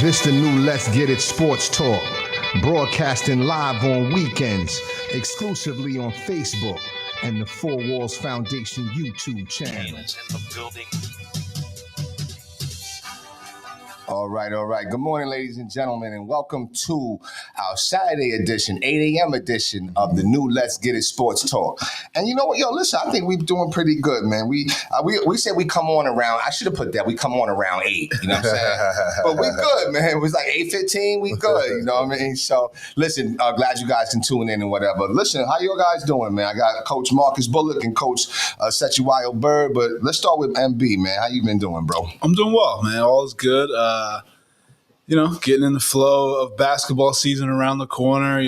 This the new Let's Get It Sports Talk, broadcasting live on weekends, exclusively on Facebook and the Four Walls Foundation YouTube channel. All right. Good morning, ladies and gentlemen, and welcome to our Saturday edition, 8 a.m. edition of the new Let's Get It Sports Talk. And you know what, listen, I think we're doing pretty good, man. We said we come on around, I should have put that, we come on around 8, you know what I'm saying? But we good, man. It was like 8:15, we good, you know what I mean? So, listen, glad you guys can tune in and whatever. Listen, how you guys doing, man? I got Coach Marcus Bullock and Coach Setuayo Bird, but let's start with MB, man. How you been doing, bro? I'm doing well, man. All is good. Getting in the flow of basketball season around the corner,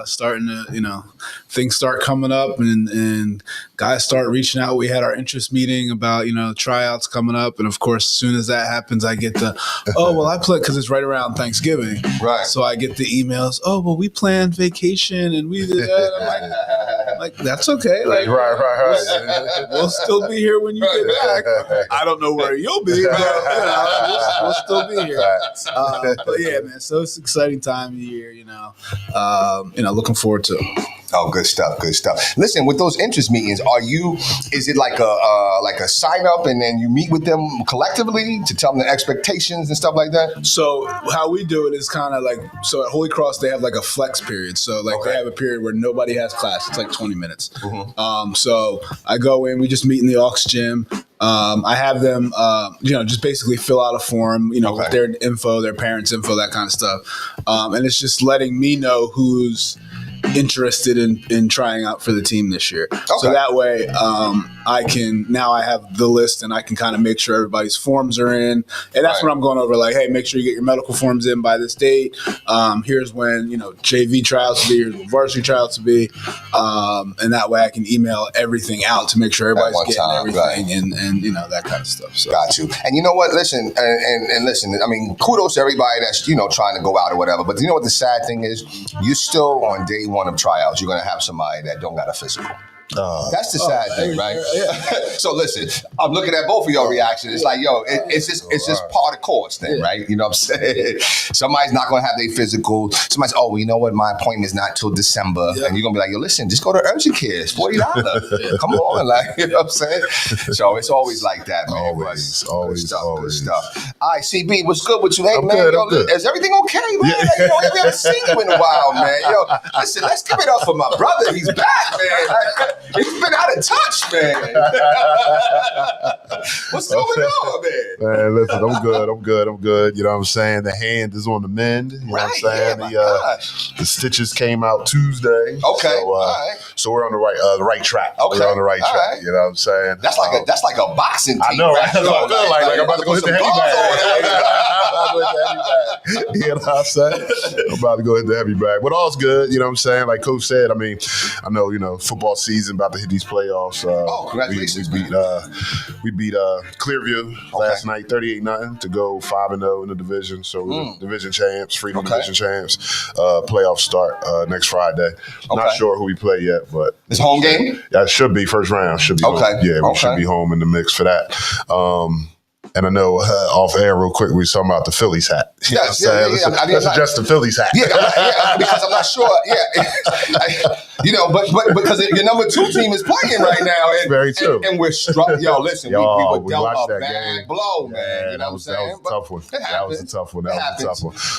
starting to, things start coming up and guys start reaching out. We had our interest meeting about, tryouts coming up. And of course, as soon as that happens, I get the, I play because it's right around Thanksgiving. Right. So I get the emails, we planned vacation and we did that. I'm like, that's okay. Like, Right. We'll still be here when you get back. I don't know where you'll be, but we'll still be here. But yeah, man. So it's an exciting time of year, looking forward to it. Oh, good stuff. Listen, with those interest meetings, is it like a sign up and then you meet with them collectively to tell them the expectations and stuff like that? So how we do it is kind of like, so at Holy Cross, they have like a flex period. So they have a period where nobody has class. It's like 20 minutes. Mm-hmm. So I go in, we just meet in the aux gym. I have them, just basically fill out a form, with their info, their parents' info, that kind of stuff. And it's just letting me know who's interested in trying out for the team this year. Okay. So that way I have the list and I can kind of make sure everybody's forms are in. And that's when I'm going over like, hey, make sure you get your medical forms in by this date. Here's when, JV tryouts will be, here's when varsity tryouts will be. And that way I can email everything out to make sure everybody's getting everything and that kind of stuff. So. Got you. And you know what? Listen, and listen, I mean, kudos to everybody that's, trying to go out or whatever. But you know what the sad thing is? You're still on day one of tryouts. You're going to have somebody that don't got a physical. That's the sad thing, right? Yeah. So listen, I'm looking at both of your reactions. It's like, it's just part of the course then, right? You know what I'm saying? Somebody's not going to have their physical. Somebody's, you know what? My appointment's not till December. Yeah. And you're going to be like, listen, just go to Urgent Care. It's $40. Come on. Like, you know what I'm saying? So it's always like that, man. Always. Good stuff. All right, CB, what's good with you? Hey, I'm man, good. Is everything okay, man? Yeah. We haven't seen you in a while, man. Listen, let's give it up for my brother. He's back, man. He's been out of touch, man. What's going on, man? Man, listen, I'm good. You know what I'm saying? The hand is on the mend. You know what I'm saying? The stitches came out Tuesday. Okay. So we're on the right track. Okay. We're on the right track. Right. You know what I'm saying? That's like a boxing team. I know, right? That's what I feel like I'm about to go hit the heavy bag. You know what I'm saying? I'm about to go hit the heavy bag. But all's good, you know what I'm saying? Like Coach said, I mean, I know, football season about to hit these playoffs. Congratulations. We beat Clearview last night, 38-0 to go 5-0 in the division. So we're division champs, Freedom Division champs. Playoffs start next Friday. Not sure who we play yet, but it's home game? Yeah, it should be first round. Should be home. Yeah, we should be home in the mix for that. And I know off air real quick, we were talking about the Phillies hat. Yes, Let's adjust the Phillies hat. Yeah, because I'm not sure. Yeah, but because your number 2 team is playing right now. And, very true. And we're struck. Yo, listen, we were dealt a bad game. blow, man. You know what I'm saying? That was a tough one.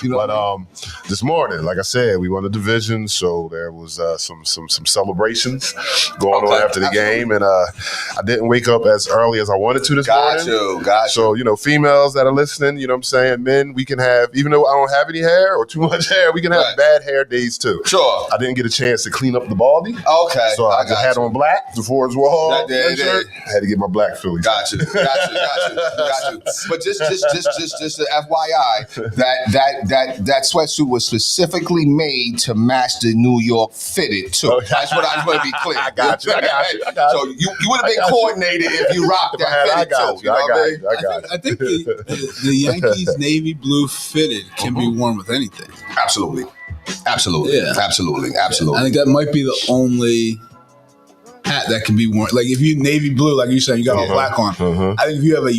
You know but this morning, like I said, we won the division, so there was some celebrations going on after the game, and I didn't wake up as early as I wanted to this morning. Got you. So, females that are listening, you know what I'm saying? Men, we can have, even though I don't have any hair or too much hair, we can have bad hair days too. Sure. I didn't get a chance to clean up the baldy. Okay. So I just had on black before it was Hall. I had to get my black Phillies. Got you. But just an FYI, that sweatsuit was specifically made to match the New York fitted too. Okay. I just want to be clear. I got you. So you would have been coordinated if you rocked that fitted too. I think the Yankees navy blue fitted can be worn with anything. Absolutely. Yeah. Absolutely. I think that might be the only hat that can be worn. Like if you navy blue, like you said, you got all black on. I think if you have a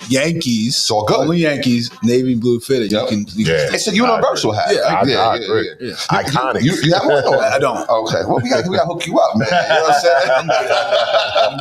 Yankees, all good. Only Yankees navy blue fitted, you can. It's a universal hat. Yeah, I agree. Iconic. You have one? Or? I don't. Okay. Well, we got to hook you up, man. You know what I'm saying? I'm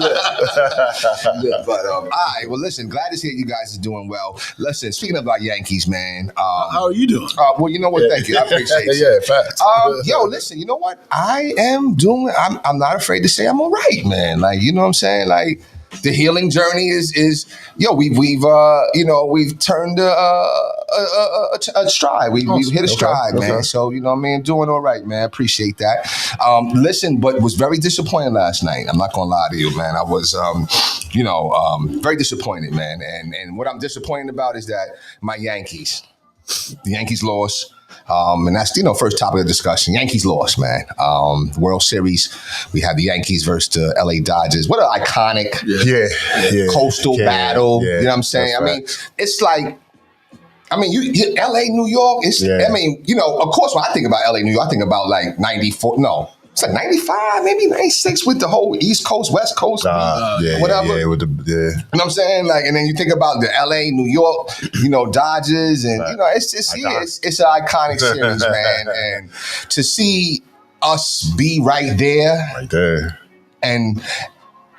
good. But all right. Well, listen. Glad to see you guys are doing well. Listen. Speaking of our Yankees, man. How are you doing? Well, you know what? Thank you. I appreciate it. Yeah, facts. Yo, listen. You know what? I am doing. I'm not afraid to say I'm all right, man. Like, you know what I'm saying? Like, the healing journey is we've turned a stride. We've hit a stride, man. So, you know what I mean? Doing all right, man. Appreciate that. Listen, but was very disappointed last night. I'm not gonna lie to you, man. I was very disappointed, man. And what I'm disappointed about is that the Yankees lost. And that's, first topic of discussion. Yankees lost, man. World Series, we had the Yankees versus the LA Dodgers. What an iconic coastal battle. Yeah, you know what I'm saying? I mean, it's like, you LA, New York, of course, when I think about LA, New York, I think about like 94. No. It's like 95, maybe 96 with the whole East Coast, West Coast, whatever. Yeah, with the You know what I'm saying? Like, and then you think about the LA, New York, Dodgers, and it's an iconic series, man. And to see us be right there, and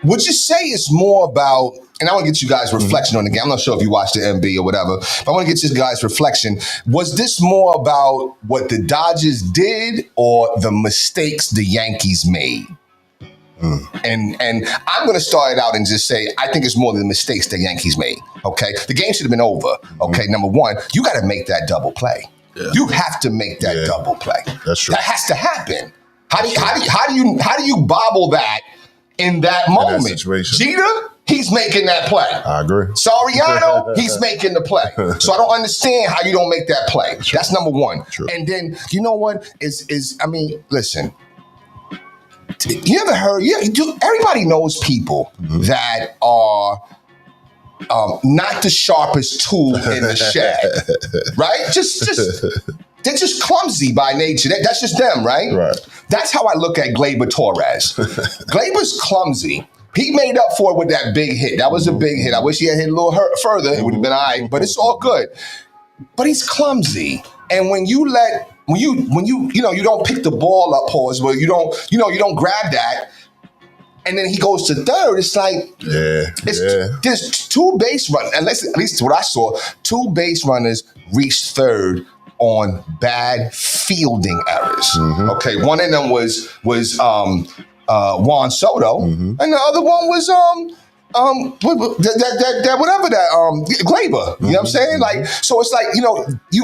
would you say it's more about? And I want to get you guys' reflection on the game. I'm not sure if you watched the MB or whatever, but I want to get you guys' reflection. Was this more about what the Dodgers did or the mistakes the Yankees made? And I'm going to start it out and just say, I think it's more the mistakes the Yankees made, okay? The game should have been over, okay? Number one, you got to make that double play. Yeah. You have to make that double play. That's true. That has to happen. How do you bobble that in that moment? That situation. Jeter? He's making that play. I agree. Soriano, he's making the play. So I don't understand how you don't make that play. That's number one. True. And then, you know what? Listen. You ever heard? Everybody knows people that are not the sharpest tool in the shed, right? They're just clumsy by nature. That's just them, right? Right. That's how I look at Gleyber Torres. Gleyber's clumsy. He made up for it with that big hit. That was a big hit. I wish he had hit a little further. It would have been all right, but it's all good. But he's clumsy. And when you don't pick the ball up, pause, where you don't grab that, and then he goes to third, it's like, there's two base runners, at least what I saw, two base runners reached third on bad fielding errors. Okay, one of them was Juan Soto, and the other one was Gleyber. You know what I'm saying? Like, so it's like,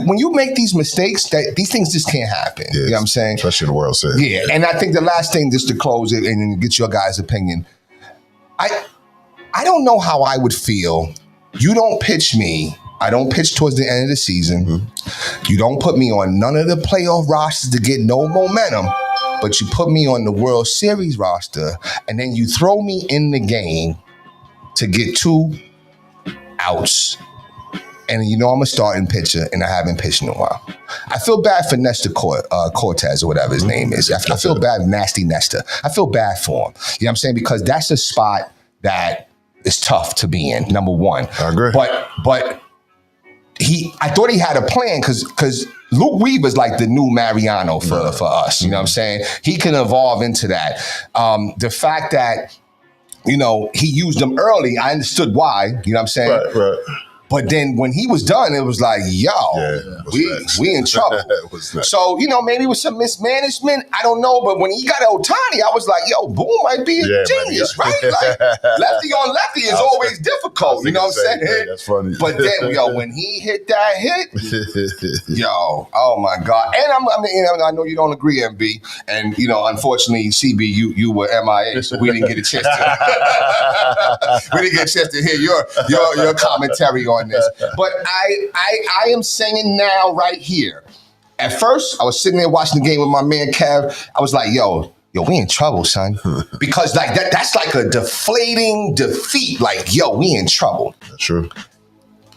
when you make these mistakes, that these things just can't happen. You know what I'm saying? Especially in the World Series. Yeah, and I think the last thing, just to close it and get your guys' opinion, I don't know how I would feel. You don't pitch me. I don't pitch towards the end of the season. You don't put me on none of the playoff rosters to get no momentum. But you put me on the World Series roster, and then you throw me in the game to get 2 outs. And I'm a starting pitcher, and I haven't pitched in a while. I feel bad for Nestor Cortez, or whatever his name is. I feel bad, Nasty Nestor. I feel bad for him. You know what I'm saying? Because that's a spot that is tough to be in, number one. I agree. But I thought he had a plan because Luke Weaver's like the new Mariano for us. You know what I'm saying? He can evolve into that. The fact that, he used them early, I understood why. You know what I'm saying? Right. But then when he was done, it was like, we in trouble. So, maybe with some mismanagement, I don't know. But when he got Ohtani, I was like, Boone might be a genius, right? Like, lefty on lefty is always difficult. You know what I'm saying? That's funny. But then, when he hit that hit, oh my God. And I know you don't agree, MB. And, unfortunately, CB, you were MIA, so we didn't get a chance to hear your commentary on this. But I am saying now right here. At first, I was sitting there watching the game with my man Kev. I was like, yo, we in trouble, son. Because like that's like a deflating defeat. Like, we in trouble. That's true.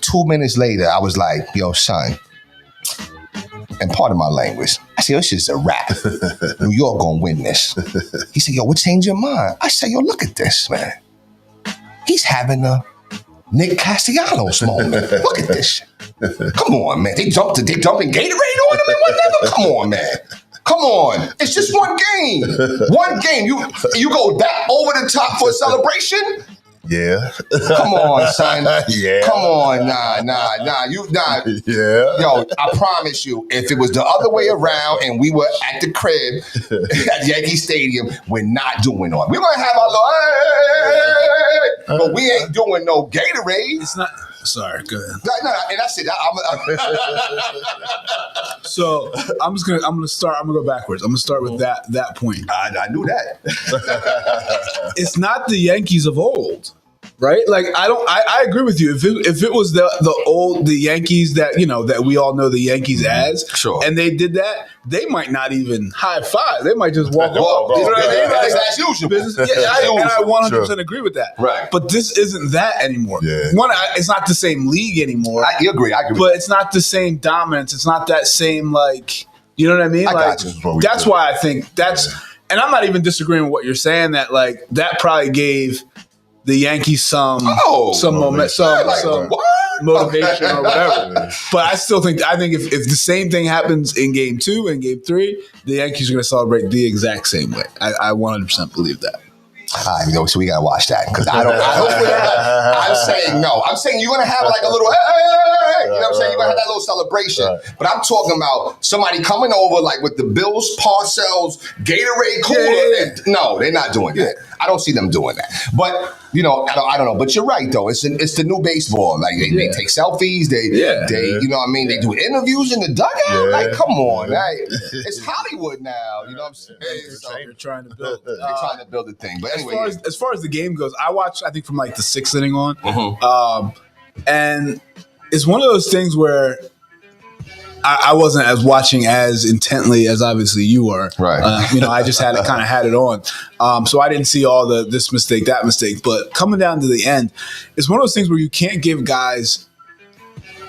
2 minutes later, I was like, yo, son. and pardon my language, I said, this is a wrap. New York gonna win this. He said, yo, what changed your mind? I said, yo, look at this, man. He's having a Nick Castellanos moment. Look at this shit. Come on, man. They dumping Gatorade on him and whatever. Come on, man. Come on. It's just one game. One game. You go that over the top for a celebration? Yeah. Come on, son. Yeah. Come on. Nah. Yeah. Yo, I promise you, if it was the other way around and we were at the crib at Yankee Stadium, we're not doing all. We're gonna have our little but we ain't doing no Gatorade. It's not. Sorry, go ahead. No, and that's it. So I'm gonna go backwards. I'm gonna start with that point. I knew that. It's not the Yankees of old, right? Like I agree with you. If it was the Yankees that we all know the Yankees as, sure, and they did that, they might not even high five. They might just walk off. You know what I mean? That's usual. I 100% agree with that. Right. But this isn't that anymore. Yeah. It's not the same league anymore. You agree. I agree. But it's not the same dominance. It's not that same, like, you know what I mean? I like, got you. That's why I think and I'm not even disagreeing with what you're saying, that like that probably gave the Yankees some moment, some motivation or whatever. But I think if the same thing happens in game 2 and game 3, the Yankees are going to celebrate the exact same way. I 100% believe that. So we gotta watch that because I hope for that. I'm saying no. I'm saying you're gonna have like a little, hey. You know what I'm saying? You're gonna have that little celebration. Right. But I'm talking about somebody coming over like with the Bills Parcells Gatorade cooler. Yeah. No, they're not doing that. I don't see them doing that. But I don't know. But you're right though. It's the new baseball. Like they take selfies. They you know what I mean. They do interviews in the dugout. Yeah. Like come on, like, it's Hollywood now. You know what I'm saying? They're trying to build. They're trying to build a thing. But anyway, as far as the game goes, I watched I think from like the 6th inning on, and it's one of those things where I wasn't as watching as intently as obviously you are. Right. I just had it on. So I didn't see all this mistake, that mistake. But coming down to the end, it's one of those things where you can't give guys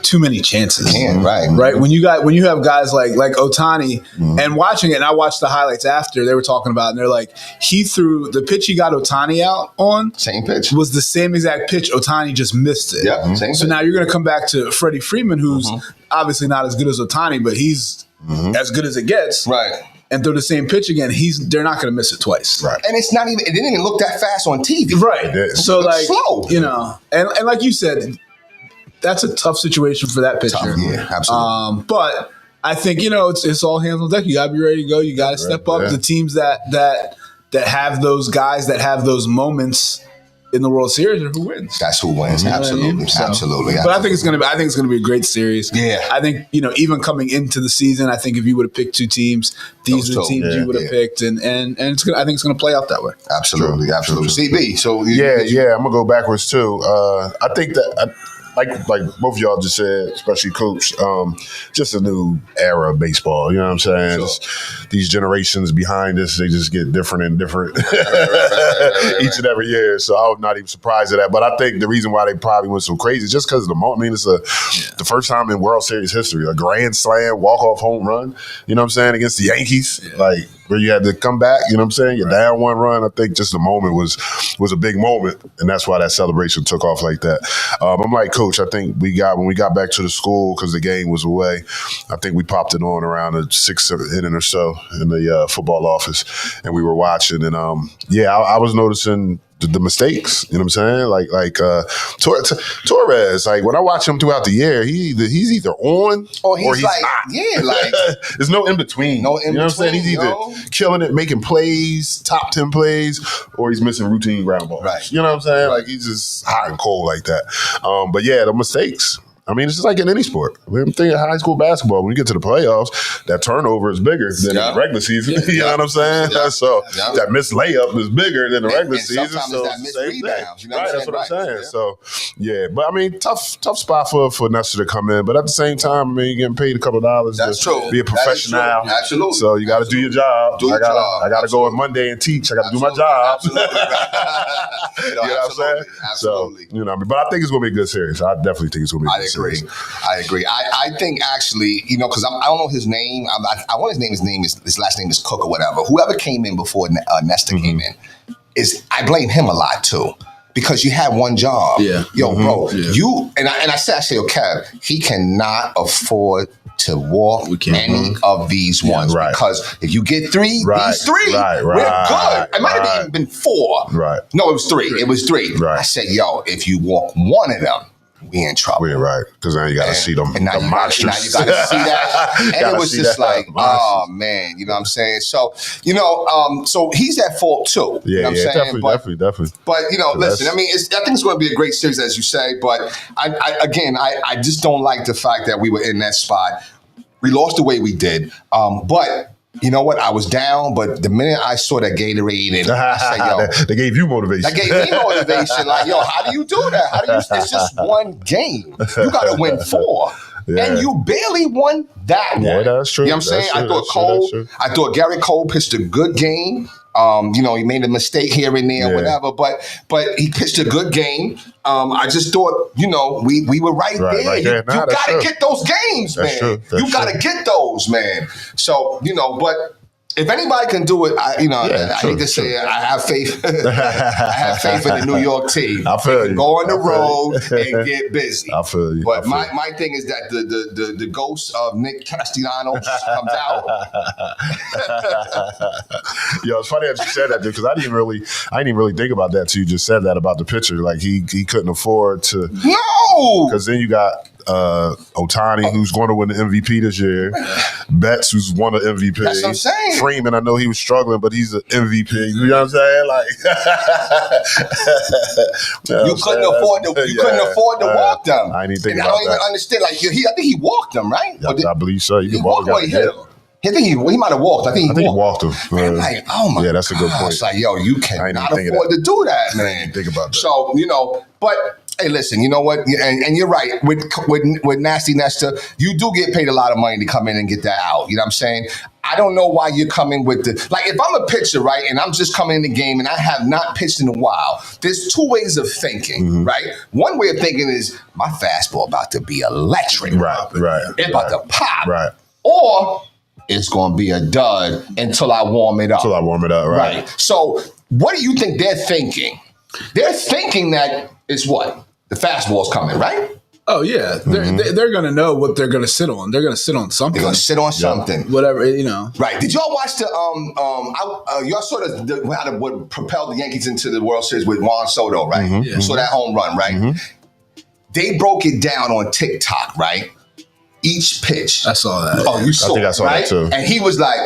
too many chances. Right. When you have guys like Ohtani, and watching it, and I watched the highlights after they were talking about it, and they're like, he threw the pitch he got Ohtani out on, same pitch, was the same exact pitch. Ohtani just missed it. Yeah. Same so pitch. now you're going to come back to Freddie Freeman, who's obviously not as good as Ohtani, but he's as good as it gets. Right. And throw the same pitch again, they're not going to miss it twice. Right. And it didn't even look that fast on TV. Right. So like, slow. And like you said, that's a tough situation for that pitcher. Yeah, absolutely. But I think, it's all hands on deck. You got to be ready to go. You got to step up. Yeah. The teams that have those guys that have those moments in the World Series are who wins. That's who wins. You know what I Absolutely. mean? So, Absolutely. But I think it's gonna be a great series. Yeah. I think, even coming into the season, I think if you would have picked 2 teams, these are the teams you would have picked, and I think it's gonna play out that way. Absolutely. Absolutely. CB. So I'm gonna go backwards too. I think that like both of y'all just said, especially Coach, just a new era of baseball. You know what I'm saying? Sure. Just these generations behind us, they just get different and different each and every year. So I'm not even surprised at that. But I think the reason why they probably went so crazy is just because of the moment. I mean, it's the first time in World Series history, a grand slam, walk-off home run, you know what I'm saying, against the Yankees. Yeah. Like, where you had to come back, you know what I'm saying? You're down 1 run. I think just the moment was a big moment, and that's why that celebration took off like that. I'm like, Coach, I think when we got back to the school, because the game was away, I think we popped it on around the 6th inning or so in the football office, and we were watching, and I was noticing the mistakes, you know what I'm saying? Like Torres, like when I watch him throughout the year, he's either on or he's like, not. Yeah, like there's no in between. No in between. You know what I'm saying? He's either killing it, making plays, top 10 plays, or he's missing routine ground balls. Right. You know what I'm saying? Like he's just hot and cold like that. But yeah, the mistakes. I mean, it's just like in any sport. I'm thinking high school basketball. When you get to the playoffs, that turnover is bigger than the regular season. You know what I'm saying? Yeah. So that missed layup is bigger than the regular season. So that missed rebounds. You know right, that's what I'm saying. Yeah. So but I mean, tough spot for Nestor to come in. But at the same time, I mean, you're getting paid a couple of dollars to be a professional. Absolutely. So you got to do your job. I got to go on Monday and teach. I got to do my job. Absolutely. You know what I'm saying? Absolutely. So, but I think it's going to be a good series. I definitely think it's going to be a good series. agree. I think actually, because I don't know his name. I want his name is his last name is Cook or whatever. Whoever came in before Nesta came in, I blame him a lot too. Because you had one job. Yeah. Yo, bro, Yeah. I say, Kev, he cannot afford to walk any of these ones. Right. Because if you get three, these three, we're good. It might have even been 4. Right. No, it was 3. It was 3. Right. I said, yo, if you walk one of them, we in trouble. We're right. Because now you got to see them, And now the you monsters. now you got to see that. And it Gotta was see just that, like, monsters. oh, man. You know what I'm saying? So, so he's at fault too. Yeah, you know what I'm saying? definitely. But listen. that's- I mean, I think it's going to be a great series, as you say. But I just don't like the fact that we were in that spot. We lost the way we did. But you know what? I was down. But the minute I saw that Gatorade, and I said, "Yo." They gave you motivation. That gave me motivation. Like, yo, how do you do that? It's just one game. You got to win 4. Yeah. And you barely won that one. Yeah, that's true. You know what I'm saying? That's true. I thought Gary Cole pitched a good game. He made a mistake here and there, or whatever, but he pitched a good game. I just thought, we were right there. right You there. Nah, that's got to true. get those games, That's man. true. You got to get those, man. So, but if anybody can do it, I hate to say it, I have faith. I have faith in the New York team. I feel They can you. go on the I feel road you. and get busy. I feel you. But my thing is that the ghost of Nick Castellanos comes out. Yo, it's funny that you said that, dude, because I didn't even really think about that till you just said that about the pitcher. Like he couldn't afford to. No, Because then you got Ohtani, who's going to win the MVP this year. Betts, who's won the MVP. That's what I'm saying. Freeman, I know he was struggling, but he's an MVP. You know what I'm saying? Like, you couldn't afford to walk them. I didn't think and about I don't even that. understand. Like, I think he walked them, right? Yeah, I believe so. You He can walked walk or he hit him. I think he might have walked. I think he walked. him. Man, like, oh my Yeah, that's a good gosh. point. It's like, yo, you I cannot didn't think of afford to do that, man. Think about that. So, but hey, listen, you know what? And you're right. With Nasty Nesta, you do get paid a lot of money to come in and get that out. You know what I'm saying? I don't know why you're coming with like, if I'm a pitcher, right, and I'm just coming in the game and I have not pitched in a while, there's 2 ways of thinking, right? One way of thinking is my fastball about to be electric. Right. It's about to pop. Right. Or it's going to be a dud until I warm it up. Until I warm it up, right? So what do you think they're thinking? They're thinking that it's what? The fastball's coming, right? Oh yeah, they're gonna know what they're gonna sit on. They're gonna sit on something. They're going to sit on something. Whatever, Right. Did y'all watch the y'all saw what propelled the Yankees into the World Series with Juan Soto, right? Yeah. You saw that home run, right? They broke it down on TikTok, right? Each pitch. I saw that. Oh, you saw think I saw right? that too. And he was like,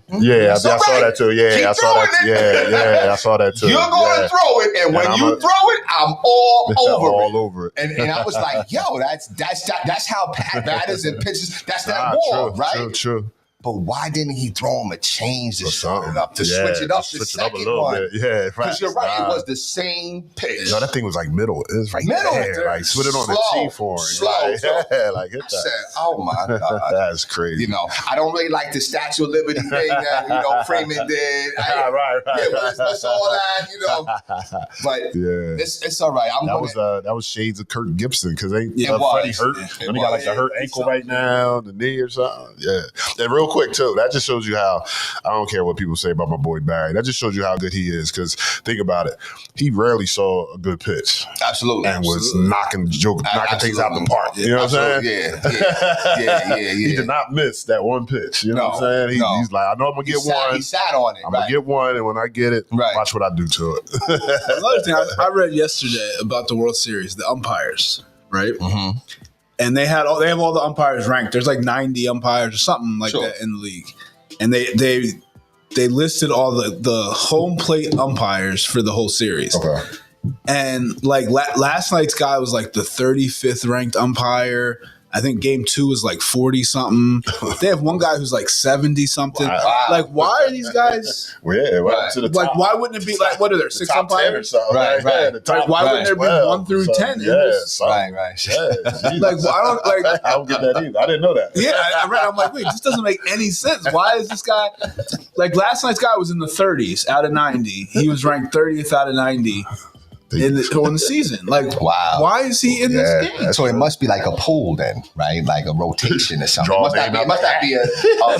Yeah, I So saw right. that too. Yeah, Keep I saw that. throwing it. Yeah, I saw that too. you're going to throw it, and when And you throw it, I'm all over it. all over it. And I was like, yo, that's how batters and pitchers, that's that wall, right? True. But why didn't he throw him a change to Or switch something. it up, to Yeah, switch it up to the switch it up a second little one? bit. Yeah, Because you're right, it was the same pitch. Yo, that thing was like middle. It was right Middle. there. Like, split it on the Slow. T for him. Slow. Like, yeah, like hit I that. said, oh my God. That's crazy. I don't really like the Statue of Liberty thing that, Freeman did. Right. Yeah, that's all that, But Yeah. it's all right. That was shades of Kirk Gibson because It Freddie was. hurt. It And he got like was. a hurt ankle right now, the knee or something. Yeah. And real quick too, that just shows you how I don't care what people say about my boy Barry. That just shows you how good he is. Because think about it, he rarely saw a good pitch Absolutely. and was knocking things out the park. You know what I'm saying? Yeah. He did not miss that one pitch. You know what I'm saying? He's like, I know I'm gonna get one. He sat on it. I'm gonna get one, and when I get it, Right. watch what I do to it. Another thing I read yesterday about the World Series, the umpires, right? Mm-hmm. And they have all the umpires ranked. There's like 90 umpires or something like Sure. that in the league, and they listed all the home plate umpires for the whole series. Okay. And like last night's guy was like the 35th ranked umpire. I think game 2 was like 40 something. They have one guy who's like 70 something. Wow. Like, why are these guys? Well, yeah, Right. to the Like, top. why wouldn't it be like, what are there, 6 top 10 or umpires? something. Right. Yeah, the top Why wouldn't there be 12 1 through or 10 something. in this? something. Right. Yeah, Like, I don't like. I don't get that either. I didn't know that. Yeah, I read. I'm like, wait, this doesn't make any sense. Why is this guy like last night's guy was in the 30s out of 90? He was ranked 30th out of 90. on the season. Like, wow. Why is he in this game? So it must be like a pool then, right? Like a rotation or something. Draw Must not be a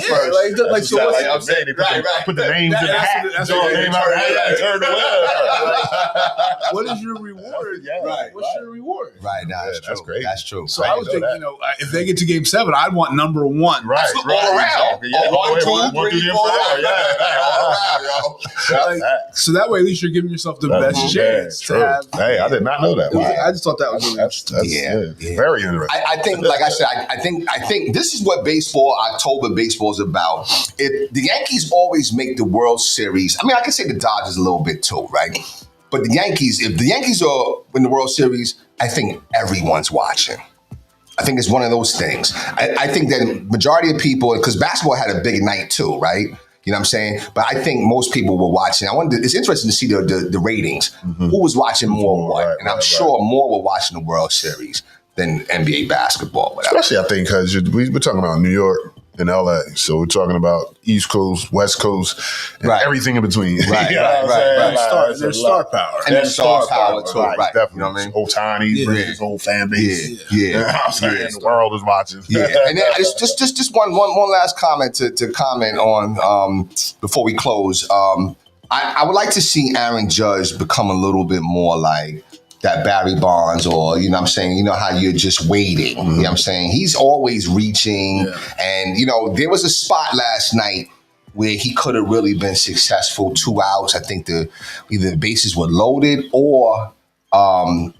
first. Like, so what's I'm saying, Put the names in the hat. that's Draw what the they name out the hat. Turn the what is your reward? Right. What's your reward? Right, now that's true. That's crazy. That's true. So I was thinking, if they get to game 7, I'd want number 1. Right, All around. exactly. Yeah. 1, 2, 3, 4. All around, yo. So that way, at least you're giving yourself the best chance to have. Hey, I did not know that. I just thought that was really interesting. That's very interesting. I think, like I said, I think this is what October baseball is about. If the Yankees always make the World Series, I mean, I can say the Dodgers a little bit too, right? But the Yankees, if the Yankees are in the World Series, I think everyone's watching. I think it's one of those things. I think that majority of people, because basketball had a big night too, right? You know what I'm saying? But I think most people were watching. It's interesting to see the ratings. Mm-hmm. Who was watching more what? Right, and I'm sure more were watching the World Series than NBA basketball. Whatever. Especially, I think, because we're talking about New York and LA. So we're talking about East Coast, West Coast, and everything in between. Right, you know right. There's star power. And there's star power too. Right. Definitely. You know what I mean? Otani brings his whole fan base. Yeah. You know what I'm saying? The world is watching. Yeah. And then just one last comment to comment on before we close. I would like to see Aaron Judge become a little bit more like that Barry Bonds, or, you know what I'm saying, you know how you're just waiting. You know what I'm saying? He's always reaching. Yeah. And, you know, there was a spot last night where he could have really been successful. 2 outs. I think either the bases were loaded or I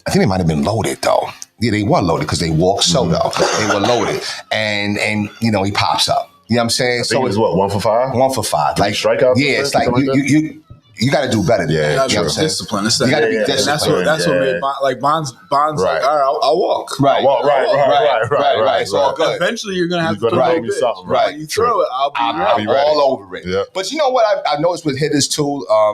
think they might have been loaded though. Yeah, they were loaded because they walked Soto. They were loaded. And you know, he pops up. You know what I'm saying? So it's what, 1 for 5? 1 for 5. Like strikeouts? Yeah, it's like you got to do better than that. That's you know what I'm saying? discipline. You got to be disciplined. That's what made Bonds like, all right, I'll walk. Right. Right. It's all good. Eventually, you're going to have to throw me something. Right. You throw it, I'll be all over it. Yeah. But you know what I've noticed with hitters too, I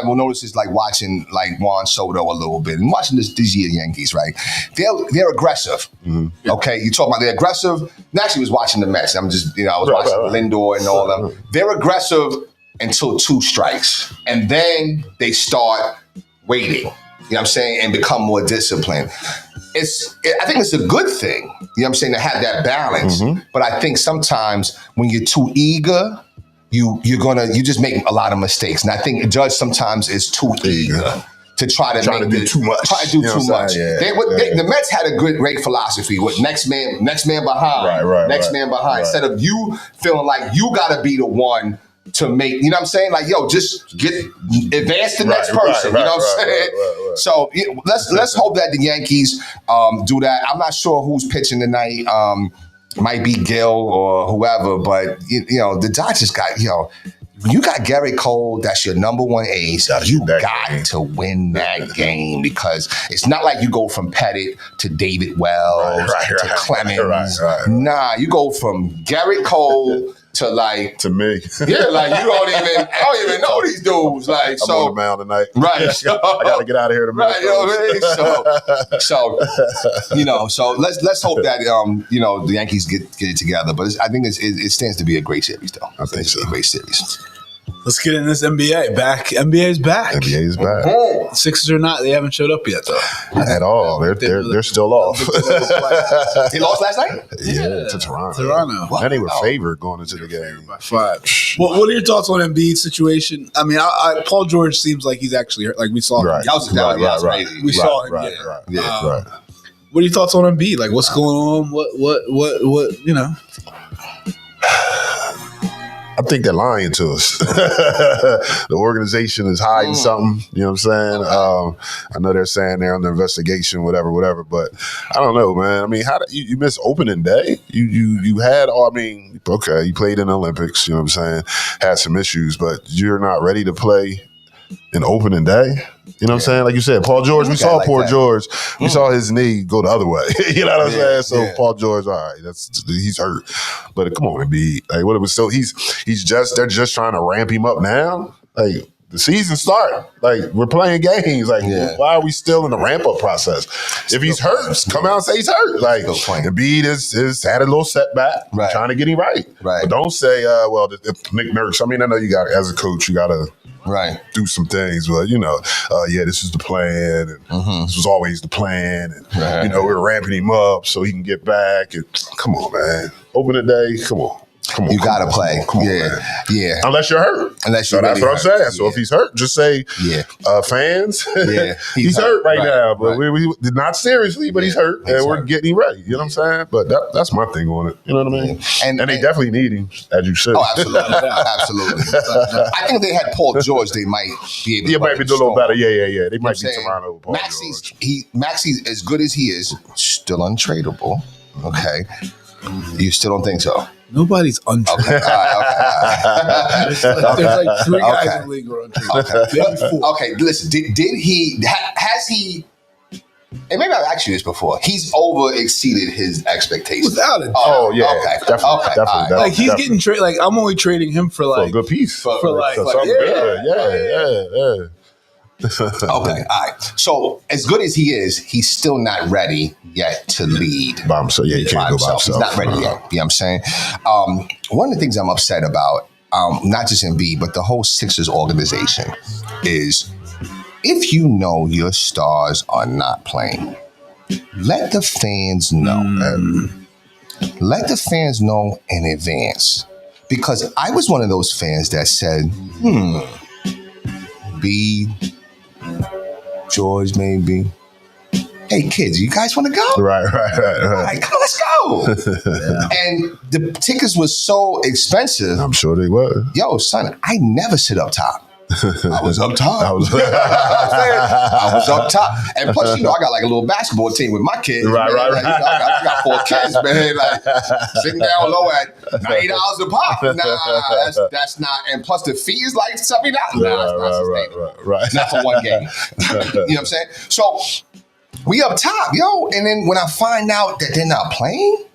will notice is like watching like Juan Soto a little bit and watching these year Yankees, right? They're aggressive. Mm-hmm. Okay, you talk about they're aggressive. And actually, was watching the Mets. I was watching Lindor and all them. They're aggressive until 2 strikes. And then they start waiting, you know what I'm saying, and become more disciplined. I think it's a good thing, you know what I'm saying, to have that balance. Mm-hmm. But I think sometimes when you're too eager, you just make a lot of mistakes. And I think Judge sometimes is too eager to try to do too much. Try to do too much. The Mets had a great philosophy with next man behind. Next man behind. Instead of you feeling like you gotta be the one to make, you know what I'm saying? Like, yo, just advance the next person. You know what I'm saying? Right. So let's hope that the Yankees do that. I'm not sure who's pitching tonight. Might be Gil or whoever, but you know, the Dodgers got, you got Garrett Cole, that's your number 1 ace. You got to win that game because it's not like you go from Pettit to David Wells to Clemens. Nah, you go from Garrett Cole to me. Yeah, like I don't even know these dudes. Like, I'm on the mound tonight. Right. So, I gotta get out of here to right, you know what I mean? So let's hope that the Yankees get it together. But I think it stands to be a great series though. I think so. A great series. Let's get in this NBA. NBA's back. NBA's back. Mm-hmm. Sixers are not. They haven't showed up yet, though. Not at all. They're still off. They lost last night? Yeah, to Toronto. What? And they were favored going into the game. By 5. What are your thoughts on Embiid's situation? I mean, Paul George seems like he's actually hurt. Like we saw him. That was crazy. We saw him. Right. What are your thoughts on Embiid? Like, what's going on? What, you know? I think they're lying to us. The organization is hiding something. You know what I'm saying? I know they're saying they're under investigation, whatever. But I don't know, man. I mean, how you miss opening day? You had all. I mean, okay, you played in the Olympics. You know what I'm saying? Had some issues, but you're not ready to play in opening day. You know what I'm saying? Like you said, Paul George, we saw poor George. We saw his knee go the other way. You know what I'm saying? So Paul George, all right, he's hurt. But come on, Embiid. Like, what it was, so they're just trying to ramp him up now? Like, the season start. Like, we're playing games. Like, why are we still in the ramp-up process? If he's hurt, come out and say he's hurt. Like, Embiid is had a little setback, trying to get him right. But don't say, well, if Nick Nurse, I mean, I know you got, as a coach, you got to do some things, but this is the plan, and this was always the plan, and we're ramping him up so he can get back. And come on, man, opening day, come on. You gotta play. Come on, man. Unless you're hurt. That's what I'm saying. So if he's hurt, just say, fans, he's hurt right now. But we not seriously, but he's hurt, and we're getting him ready. You know what I'm saying? But that's my thing on it. You know what I mean? And they definitely need him, as you said. Oh, absolutely, absolutely. I think if they had Paul George, they might be able. He might be doing a little better. Yeah. They might be Toronto. Maxey's as good as he is, still untradeable. Okay, you still don't think so? Nobody's untradeable. Okay. There's like 3 guys in the league who are untradeable. Okay, listen. Did he? Has he? And maybe I've asked you this before. He's over exceeded his expectations. Without it. Oh yeah, definitely. Like he's getting traded. Like I'm only trading him for like a good piece. For something good. Yeah. Okay, all right. So as good as he is, he's still not ready yet to lead. By himself, he can't go by himself. He's not ready yet. You know what I'm saying? One of the things I'm upset about, not just Embiid, but the whole Sixers organization, is if you know your stars are not playing, let the fans know. Let the fans know in advance. Because I was one of those fans that said, Embiid, George, maybe. Hey, kids, you guys want to go? Right. All right, come on, let's go. And the tickets were so expensive. I'm sure they were. Yo, son, I never sit up top. I was up top. I was up top. And plus, I got like a little basketball team with my kids. Right. I got 4 kids, man. Like sitting down low at $90 a pop. Nah, that's not. And plus, the fee is like $70. Nah, it's not sustainable. Right. Not for one game. You know what I'm saying? So we up top, yo. And then when I find out that they're not playing,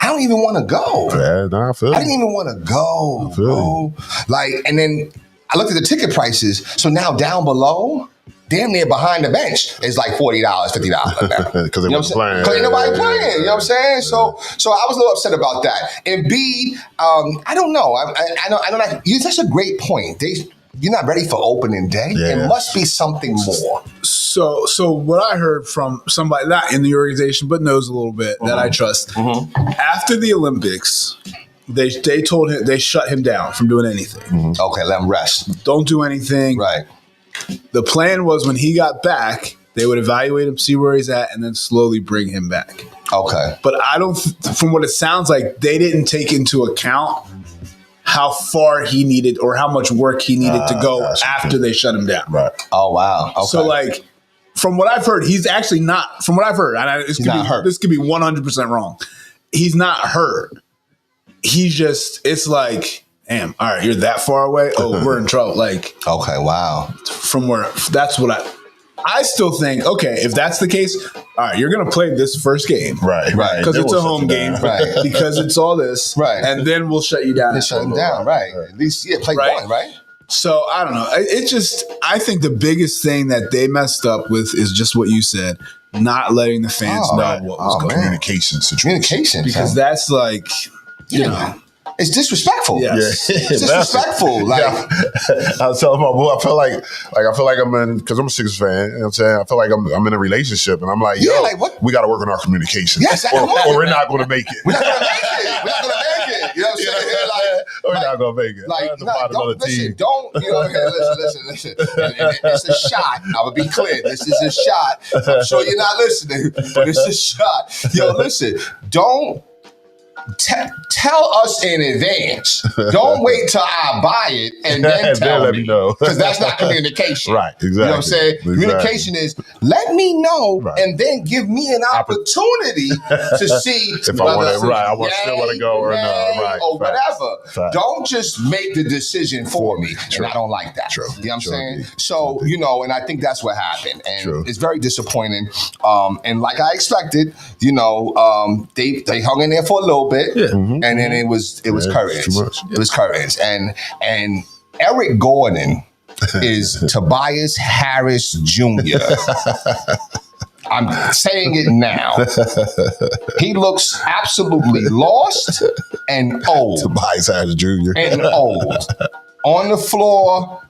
I don't even want to go. Yeah, no, I feel I didn't even want to go, bro. Like, and then I looked at the ticket prices. So now down below, damn near behind the bench, is like $40, $50. Because they wasn't playing. Because ain't nobody playing. You know what I'm saying? So I was a little upset about that. Embiid, I don't know. I know. That's a great point. You're not ready for opening day. Yeah. It must be something more. So what I heard from somebody not in the organization but knows a little bit that I trust, after the Olympics, they told him, they shut him down from doing anything. Okay, let him rest. Don't do anything. Right. The plan was when he got back, they would evaluate him, see where he's at, and then slowly bring him back. Okay. But I don't, from what it sounds like, they didn't take into account how far he needed or how much work he needed to go after they shut him down. Right. Oh, wow. Okay. So, like, from what I've heard, he's actually not, from what I've heard, and this could be 100% wrong. He's not hurt. He's just, it's like, damn, all right, you're that far away? Oh, we're in trouble. Like, okay, wow. From where, that's what I still think, okay, if that's the case, all right, you're going to play this first game. Right. Because it's a home game. Right. Because it's all this. Right. And then we'll shut you down. They shut him down, right. At least, play one, right? So, I don't know. I think the biggest thing that they messed up with is just what you said, not letting the fans know what was going on. Communication. Because that's like, you know. It's disrespectful. Yes. It's disrespectful. Like I was telling my boy, I feel like I'm in, because I'm a Sixers fan. You know what I'm saying? I feel like I'm in a relationship, and I'm like, yo, we got to work on our communication. Yes, or we're not going to make it. We're not going to make it. We're not going to make it. You know what I'm saying? We're not going to make it. Like, don't, you know, listen. It's a shot. I would be clear. This is a shot. I'm sure you're not listening, but it's a shot. Yo, listen, don't. Tell us in advance. Don't wait till I buy it and then tell me. Because that's not communication. Right, exactly. You know what I'm saying? Exactly. Communication is let me know and then give me an opportunity to see if I want to. I still want to go or not. Right. Or whatever. Don't just make the decision for me. And I don't like that. True. You know what I'm saying? So, and I think that's what happened. And it's very disappointing. And like I expected, they hung in there for a little bit. Yeah. And then it was curtains. It was curtains. And Eric Gordon, is Tobias Harris Jr. I'm saying it now. He looks absolutely lost and old. Tobias Harris Jr. And old. On the floor,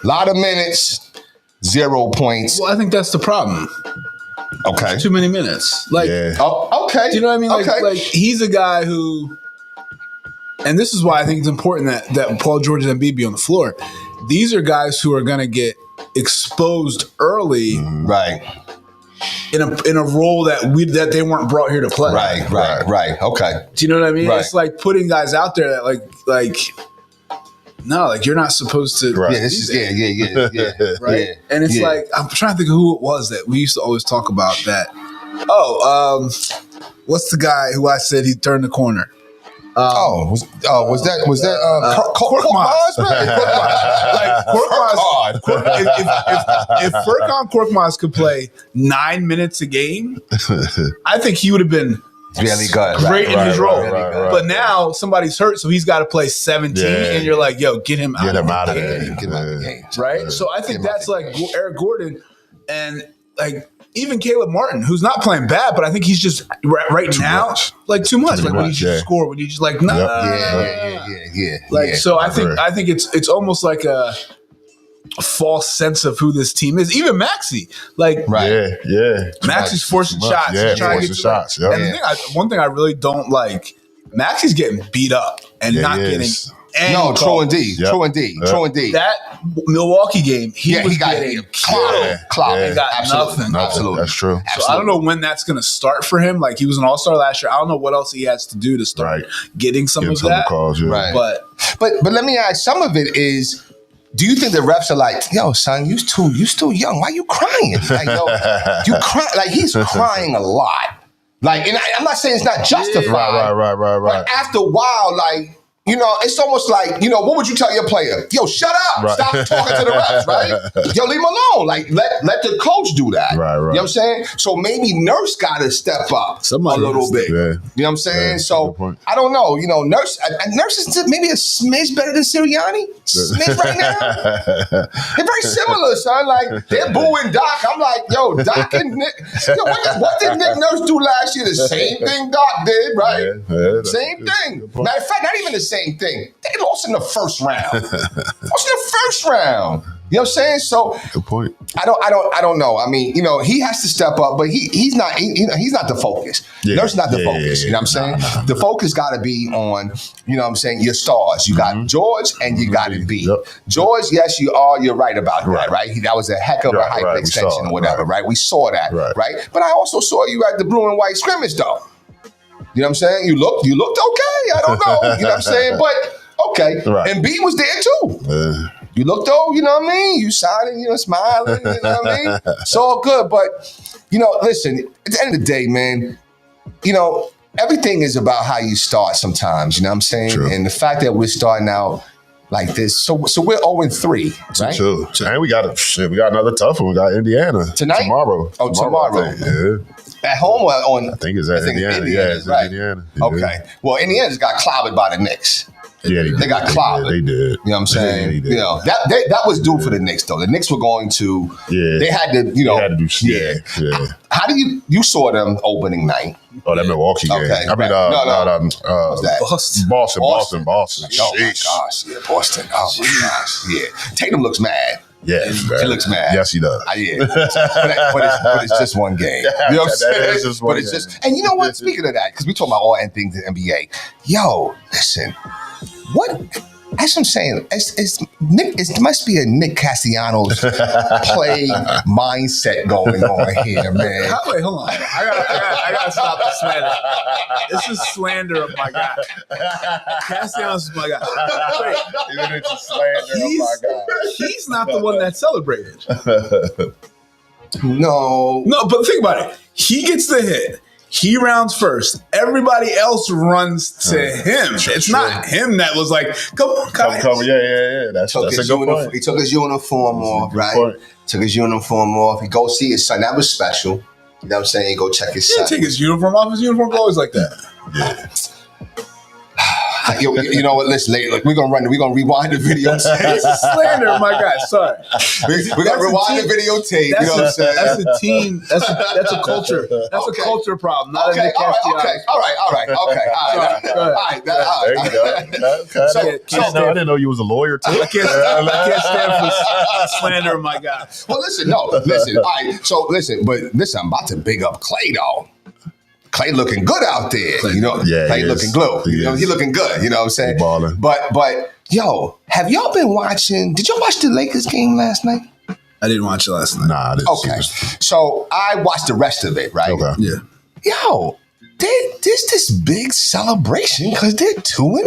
a lot of minutes, 0 points. Well, I think that's the problem. Okay. Too many minutes. Like, Yeah. Oh, okay. do you know what I mean? Like, Okay. like he's a guy who, and this is why I think it's important that Paul George and Embiid be on the floor. These are guys who are going to get exposed early Right. in a role that they weren't brought here to play. Right. Okay. Do you know what I mean? Right. It's like putting guys out there that like no, like you're not supposed to. Right. Yeah, this is yeah. Right. Yeah, And it's yeah. like, I'm trying to think of who it was that we used to always talk about that. What's the guy who I said he turned the corner? Was that Korkmaz. Like Korkmaz. If Furkan Korkmaz could play 9 minutes a game, I think he would have been really good. great in his role. right. But now somebody's hurt, so he's got to play 17, Yeah. and you're like, yo, get him out. Get him out of the there. game. Get him out of the game. Right? So I think Get him out that's the like Eric Gordon and like even Caleb Martin, who's not playing bad, but I think he's just right now much. like too much. Like when you much, just yeah. score, when you just like nah. Yeah. Like so, I think Right. I think it's almost like a false sense of who this team is. Even Maxey, like Right. Yeah. Maxey's forcing shots. Yeah, He's trying to forcing get shots. to them. Yep. And the one thing I really don't like, Maxey's getting beat up and Yeah, not he getting is. any No, true calls. indeed. Yep. True indeed. Yep. True indeed. That Milwaukee game, he Yeah, was he got getting clout. He got nothing. Absolutely. That's true. So I don't know when that's going to start for him. Like he was an all-star last year. I don't know what else he has to do to start Right. getting some Getting of some that. calls, yeah. Right. But But let me ask, some of it is, do you think the refs are like, yo, son, you still young. Why you crying? Like, yo, you cry like he's crying a lot. Like, and I'm not saying it's not justified. Right. But after a while, like, you know, it's almost like, you know, what would you tell your player? Yo, shut up. Right. Stop talking to the refs, right? Yo, leave him alone. Like, let the coach do that. Right. You know what I'm saying? So maybe Nurse got to step up Somebody a little has to. bit. Yeah. You know what I'm saying? Yeah, So good point. I don't know. You know, Nurse is maybe a smidge better than Sirianni. Smidge right now. They're very similar, son. Like they're booing Doc. I'm like, yo, Doc and Nick. Yo, what did Nick Nurse do last year? The same thing Doc did, right? Yeah, that's Same good. thing. Good point. Matter of fact, not even the same thing. They lost in the first round. You know what I'm saying? So Good point. I don't know. I mean, you know, he has to step up, but he's not the focus. Yeah. Nurse not the Yeah, focus. yeah, You know what I'm saying? Nah. The focus got to be on, you know what I'm saying, your stars. You got George and you got to be. Yep. George, yes, you're right about that, right? That was a heck of a Right, hype right. We extension saw it, or whatever, right? We saw that, Right. right? But I also saw you at the blue and white scrimmage, though. You know what I'm saying? You looked okay. I don't know. You know what I'm saying? But okay. Right. And B was there too. You looked though, you know what I mean? You signing, you know, smiling, you know what I mean? It's all good. But, you know, listen, at the end of the day, man, you know, everything is about how you start sometimes, you know what I'm saying? True. And the fact that we're starting out like this, so we're 0-3, right? True. And we got another tough one. We got Indiana Tonight? Tomorrow. Oh, tomorrow. I think. Yeah. At home or on? I think it's at Indiana. Yeah, it's right. at Indiana. Yeah. Okay. Well, Indiana just got clobbered by the Knicks. Yeah, They got clobbered. They did. You know what I'm saying? They did. You know, that was due for the Knicks, though. The Knicks were going to, Yeah. they had to, you know. They had to do yeah. How do you saw them opening night? Oh, that Milwaukee game. Okay, I mean, right. What's that? Boston. Boston. Oh my Sheesh. gosh, yeah, Boston. Oh my gosh, yeah. Tatum looks mad. Yeah, He looks mad. Yes, he does. Yeah, but it's just one game. You know what I'm That saying? is just one But it's game. just, and you know what? Speaking of that, because we talking about all end things in NBA. Yo, listen, what? That's what I'm saying. It must be a Nick Castellanos play mindset going on here, man. Wait, hold on. I gotta stop the slander. This is slander of my guy. Castellanos is my guy. Wait, he's not the one that celebrated. No, No, but think about it. He gets the hit. He rounds first. Everybody else runs to him. It's not him that was like, come on, guys. Come. Yeah. That's a good point. He took his uniform off, right? point. Took his uniform off. He go see his son. That was special. You know what I'm saying? He go check his He son. didn't take his uniform off. His uniform's always like that. Yeah. You know what? Listen, later, we're gonna rewind the videotape. This is slander, my guy. Sorry. We're gonna rewind the videotape. You know what I'm saying? That's a team. That's a culture. That's a culture problem. Not Okay, a Nick all right. Go ahead. There you go. Okay. I didn't know you was a lawyer too. I can't stand for slander, my guy. Well, listen. All right. So listen, I'm about to big up Clay though. Clay looking good out there, you know. Yeah, Clay looking glue. He He looking good. You know what I'm saying? He balling. But yo, have y'all been watching? Did y'all watch the Lakers game last night? I didn't watch it last night. Nah, I didn't see Okay, this. so I watched the rest of it. Right? Okay. Yeah. Yo, there's this big celebration because they're 2-0.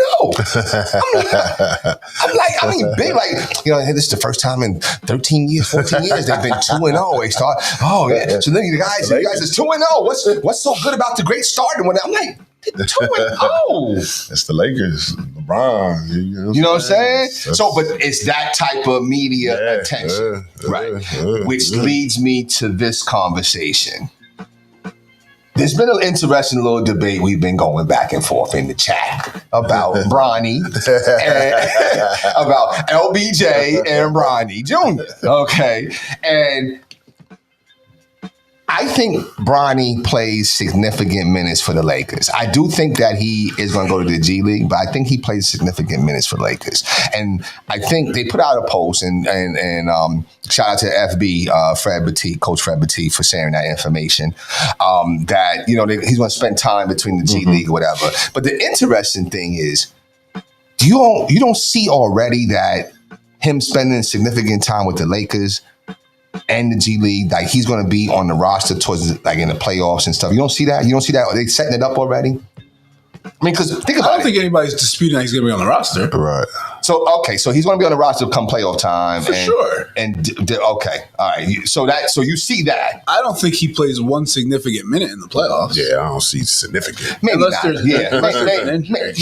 I'm like, I mean, big, like, you know, this is the first time in 13 years, 14 years they've been 2-0. They start, yeah. So then you guys is 2-0. What's so good about the great start? And I'm like, 2-0. It's the Lakers, LeBron. You know what I'm saying? So, but it's that type of media attention, right? Which leads me to this conversation. There's been an interesting little debate we've been going back and forth in the chat about Bronny, and, about LBJ and Bronny Jr. Okay. And I think Bronny plays significant minutes for the Lakers. I do think that he is going to go to the G League, but I think he plays significant minutes for the Lakers. And I think they put out a post and shout out to FB, Fred Batiste, Coach Fred Batiste, for sharing that information. That, you know, he's going to spend time between the G League or whatever. But the interesting thing is, you don't see already that him spending significant time with the Lakers and the G League, like he's going to be on the roster towards like in the playoffs and stuff. You don't see that? You don't see that? Are they setting it up already? I mean, because think about it. I don't think anybody's disputing that he's going to be on the roster. Right. So he's going to be on the roster come playoff time For sure. Okay, all right. So you see that? I don't think he plays one significant minute in the playoffs. Yeah, I don't see significant. Maybe Unless not. there's an injury.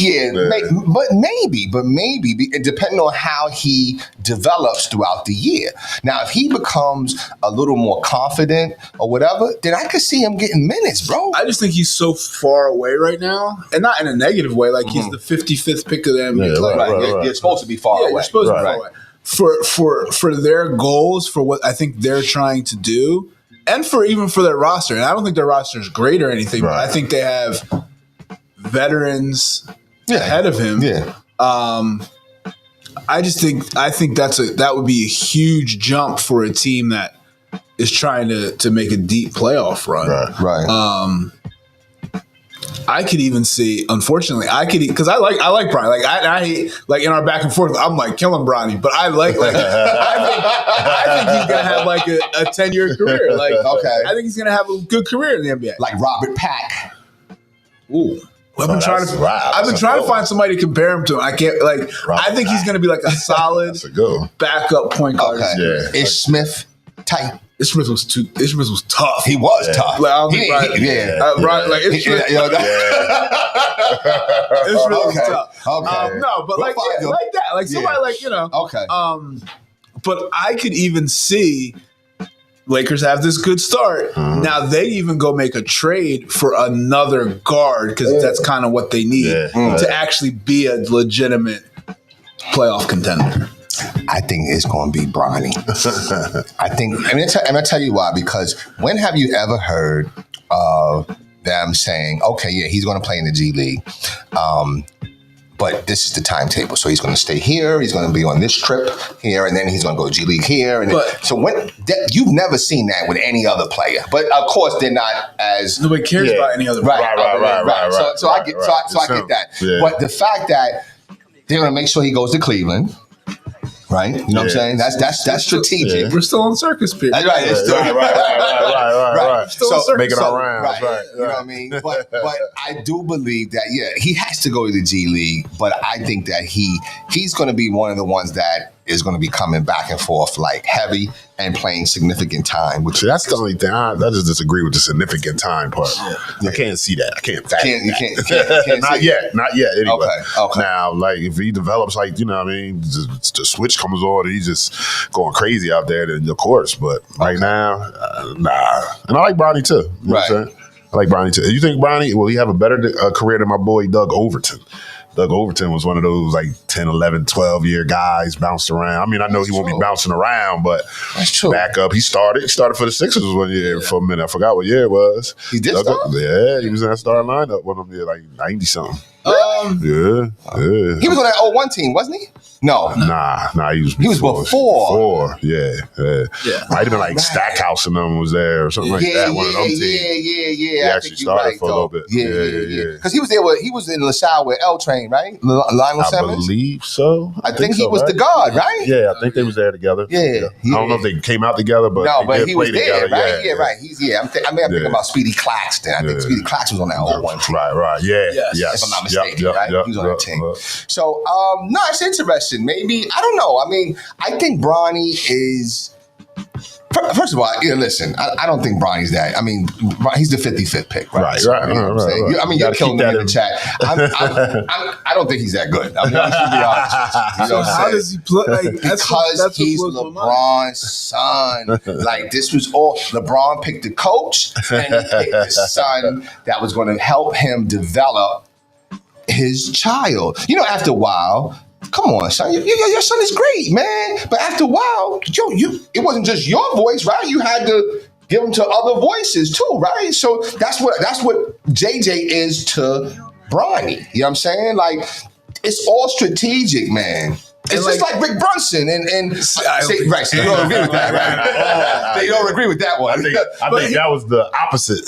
But maybe, depending on how he develops throughout the year. Now, if he becomes a little more confident or whatever, then I could see him getting minutes, bro. I just think he's so far away right now, and not in a negative way. Like he's the 55th pick of the NBA. Right. You're supposed to be far away. You're supposed to be far away. For their goals, for what I think they're trying to do, and for their roster. And I don't think their roster is great or anything, but I think they have veterans ahead of him. Yeah. I think that would be a huge jump for a team that is trying to make a deep playoff run. Right. I could even see, unfortunately, because I like Bronny. Like I hate, like in our back and forth, I'm like killing Bronny, but I think he's gonna have like a 10-year career. Like, okay, I think he's gonna have a good career in the NBA. Like Robert Pack. Ooh. I've been trying to find somebody to compare him to. I can't I think he's going to be like a solid backup point guard. Okay. Yeah. Ish Smith type. Ish Smith was tough. He was tough. Like, I don't think Ish Smith was tough. Okay. No, but like that. Like somebody like, you know. Okay. But I could even see Lakers have this good start. Now they even go make a trade for another guard because that's kind of what they need to actually be a legitimate playoff contender. I think it's going to be Bronny. I'm going to tell you why. Because when have you ever heard of them saying, okay, yeah, he's going to play in the G League, but this is the timetable. So he's going to stay here. He's going to be on this trip here, and then he's going to go G League here. And you've never seen that with any other player. But of course, they're not as nobody cares about any other player. Right. So I get that. Yeah. But the fact that they're going to make sure he goes to Cleveland. Right, you know what I'm saying? That's strategic. Yeah. We're still on circus period. Right. Right. So make it our rounds. Right. You know what I mean? But I do believe that he has to go to the G League. But I think that he's going to be one of the ones that is going to be coming back and forth like heavy and playing significant time. Which that's the only thing I just disagree with the significant time part. I can't see that. I can't fathom that. You can't Not yet. Anyway. Okay. Now, like if he develops, like you know, what I mean, the switch comes on, and he's just going crazy out there. Then of course, but right now, nah. And I like Bronny too. You know what I'm saying? I like Bronny too. You think Bronny will he have a better career than my boy Doug Overton? Look, Overton was one of those like 10, 11, 12-year guys bounced around. I mean, I know he won't be bouncing around, but That's true. back up. He started for the Sixers one year for a minute. I forgot what year it was. He did start? Yeah, he was in that starting lineup one of them, like 90-something. Really? Yeah. He was on that 01 team, wasn't he? No. Nah, he was before. Before, yeah. Might have been like Right. Stackhouse and them was there or something like that. One of them teams. Yeah. He I actually think you're started right, for a little bit. Yeah. Because he was there. He was in LaSalle with L Train, right? Lionel I Simmons. believe so. I think he so, was right? the guard, right? Yeah, I think they was there together. Yeah. I don't know if they came out together, but No, they but did he play was there, together. right? Yeah, right. I'm thinking Yeah. about Speedy Claxton. I think Yeah. Speedy Claxton was on that 01 team. Right. Yeah. Yes. If I'm not mistaken, right? He was on that team. So, no, it's interesting. Maybe, I don't know. I mean, I think Bronny is, first of all, listen, I don't think Bronny's that. I mean, he's the 55th pick, right? Right. You know what I'm saying? I mean, you're Gotta killing keep me that in the chat. I don't think he's that good. I'm going to be honest with you. You know So what I'm how saying? does he play? Like, Because that's he's what blows my mind. LeBron's son. Like, this was all LeBron picked the coach and he picked the son that was going to help him develop his child. You know, after a while, come on, son, your son is great, man. But after a while, it wasn't just your voice, right? You had to give him to other voices too, right? So that's what JJ is to Bronny. You know what I'm saying? Like, it's all strategic, man. It's just like Rick Brunson and I say, don't think right. So you don't agree with that, right? They don't agree with that one. I think that was the opposite.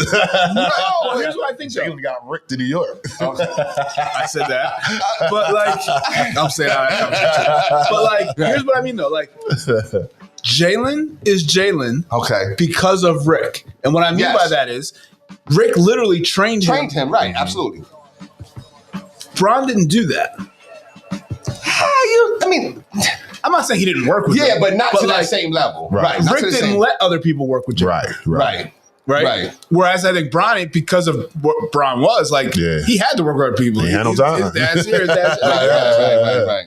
No, Here's what I think. Jalen got ripped to New York. I said that, but like I'm saying, but like here's what I mean though. Like Jalen is Jalen, okay. because of Rick, and what I mean Yes. by that is Rick literally trained Him, right? Absolutely. Bron didn't do that. I mean, I'm not saying he didn't work with yeah, him, but not to like, that same level, Right. right? Not to Rick the didn't same- let other people work with Jalen. right. Right? Whereas I think Bronny, because of what Bron was, like, Yeah. he had to work with other people. He had no His time. dad's here, his dad's Right.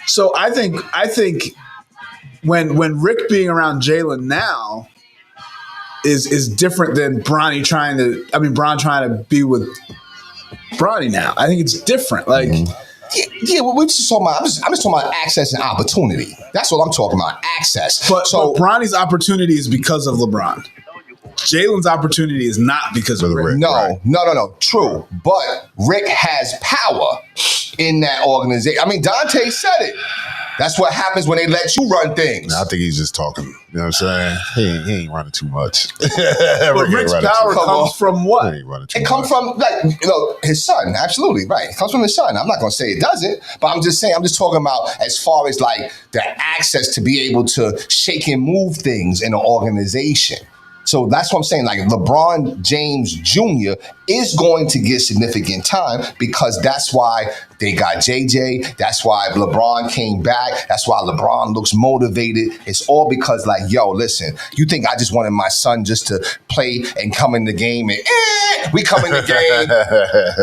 So I think when Rick being around Jalen now is different than Bron trying to be with Bronny now. I think it's different. Like Yeah, we're just talking about. I'm just talking about access and opportunity. That's what I'm talking about. Access. but so Bronny's opportunity is because of LeBron. Jalen's opportunity is not because of Rick. no. True, but Rick has power in that organization. I mean, Dante said it. That's what happens when they let you run things. I think he's just talking. You know what I'm saying? He ain't running too much. But Rick ain't Rick's running power too much. comes from He what? ain't running too It much. comes from his son. Absolutely right. It comes from his son. I'm not going to say it doesn't, but I'm just saying. I'm just talking about as far as like the access to be able to shake and move things in an organization. So that's what I'm saying. Like LeBron James Jr. is going to get significant time because that's why they got JJ. That's why LeBron came back. That's why LeBron looks motivated. It's all because like, yo, listen, you think I just wanted my son just to play and come in the game and we come in the game.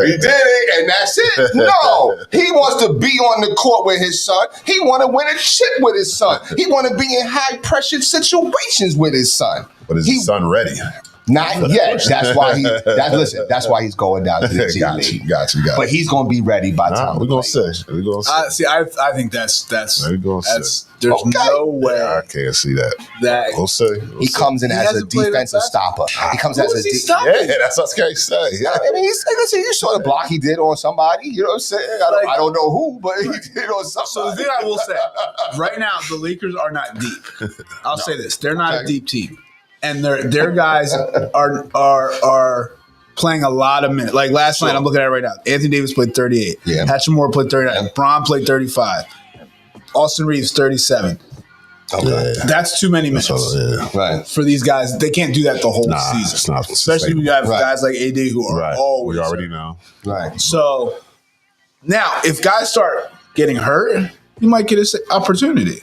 We did it and that's it. No, he wants to be on the court with his son. He want to win a chip with his son. He want to be in high pressure situations with his son. But is his son ready? Not yet. That's why that's why he's going down to the G League. Got you. But he's going to be ready by the time. We're gonna see. We're gonna see. See, I think that's We're gonna see. there's Okay. no way I can't see that. that We'll see. He comes in He as a hasn't played defensive that stopper. He comes Who as is a he stopping? Yeah, that's what I was gonna say. Yeah. I mean, listen, you saw the block he did on somebody. You know what I'm saying? I don't know who, but he did on somebody. So the thing I will say, right now, the Lakers are not deep. I'll say this: they're not a deep team, and their guys are playing a lot of minutes. Like last night, I'm looking at it right now. Anthony Davis played 38. Yeah. Hachimura played 39. Bron played 35. Austin Reeves 37. Okay. That's too many minutes Right. for these guys. They can't do that the whole Nah, season, it's not especially when you have Right. guys like AD who are Right. always We already know. Right. So now, if guys start getting hurt, you might get an opportunity.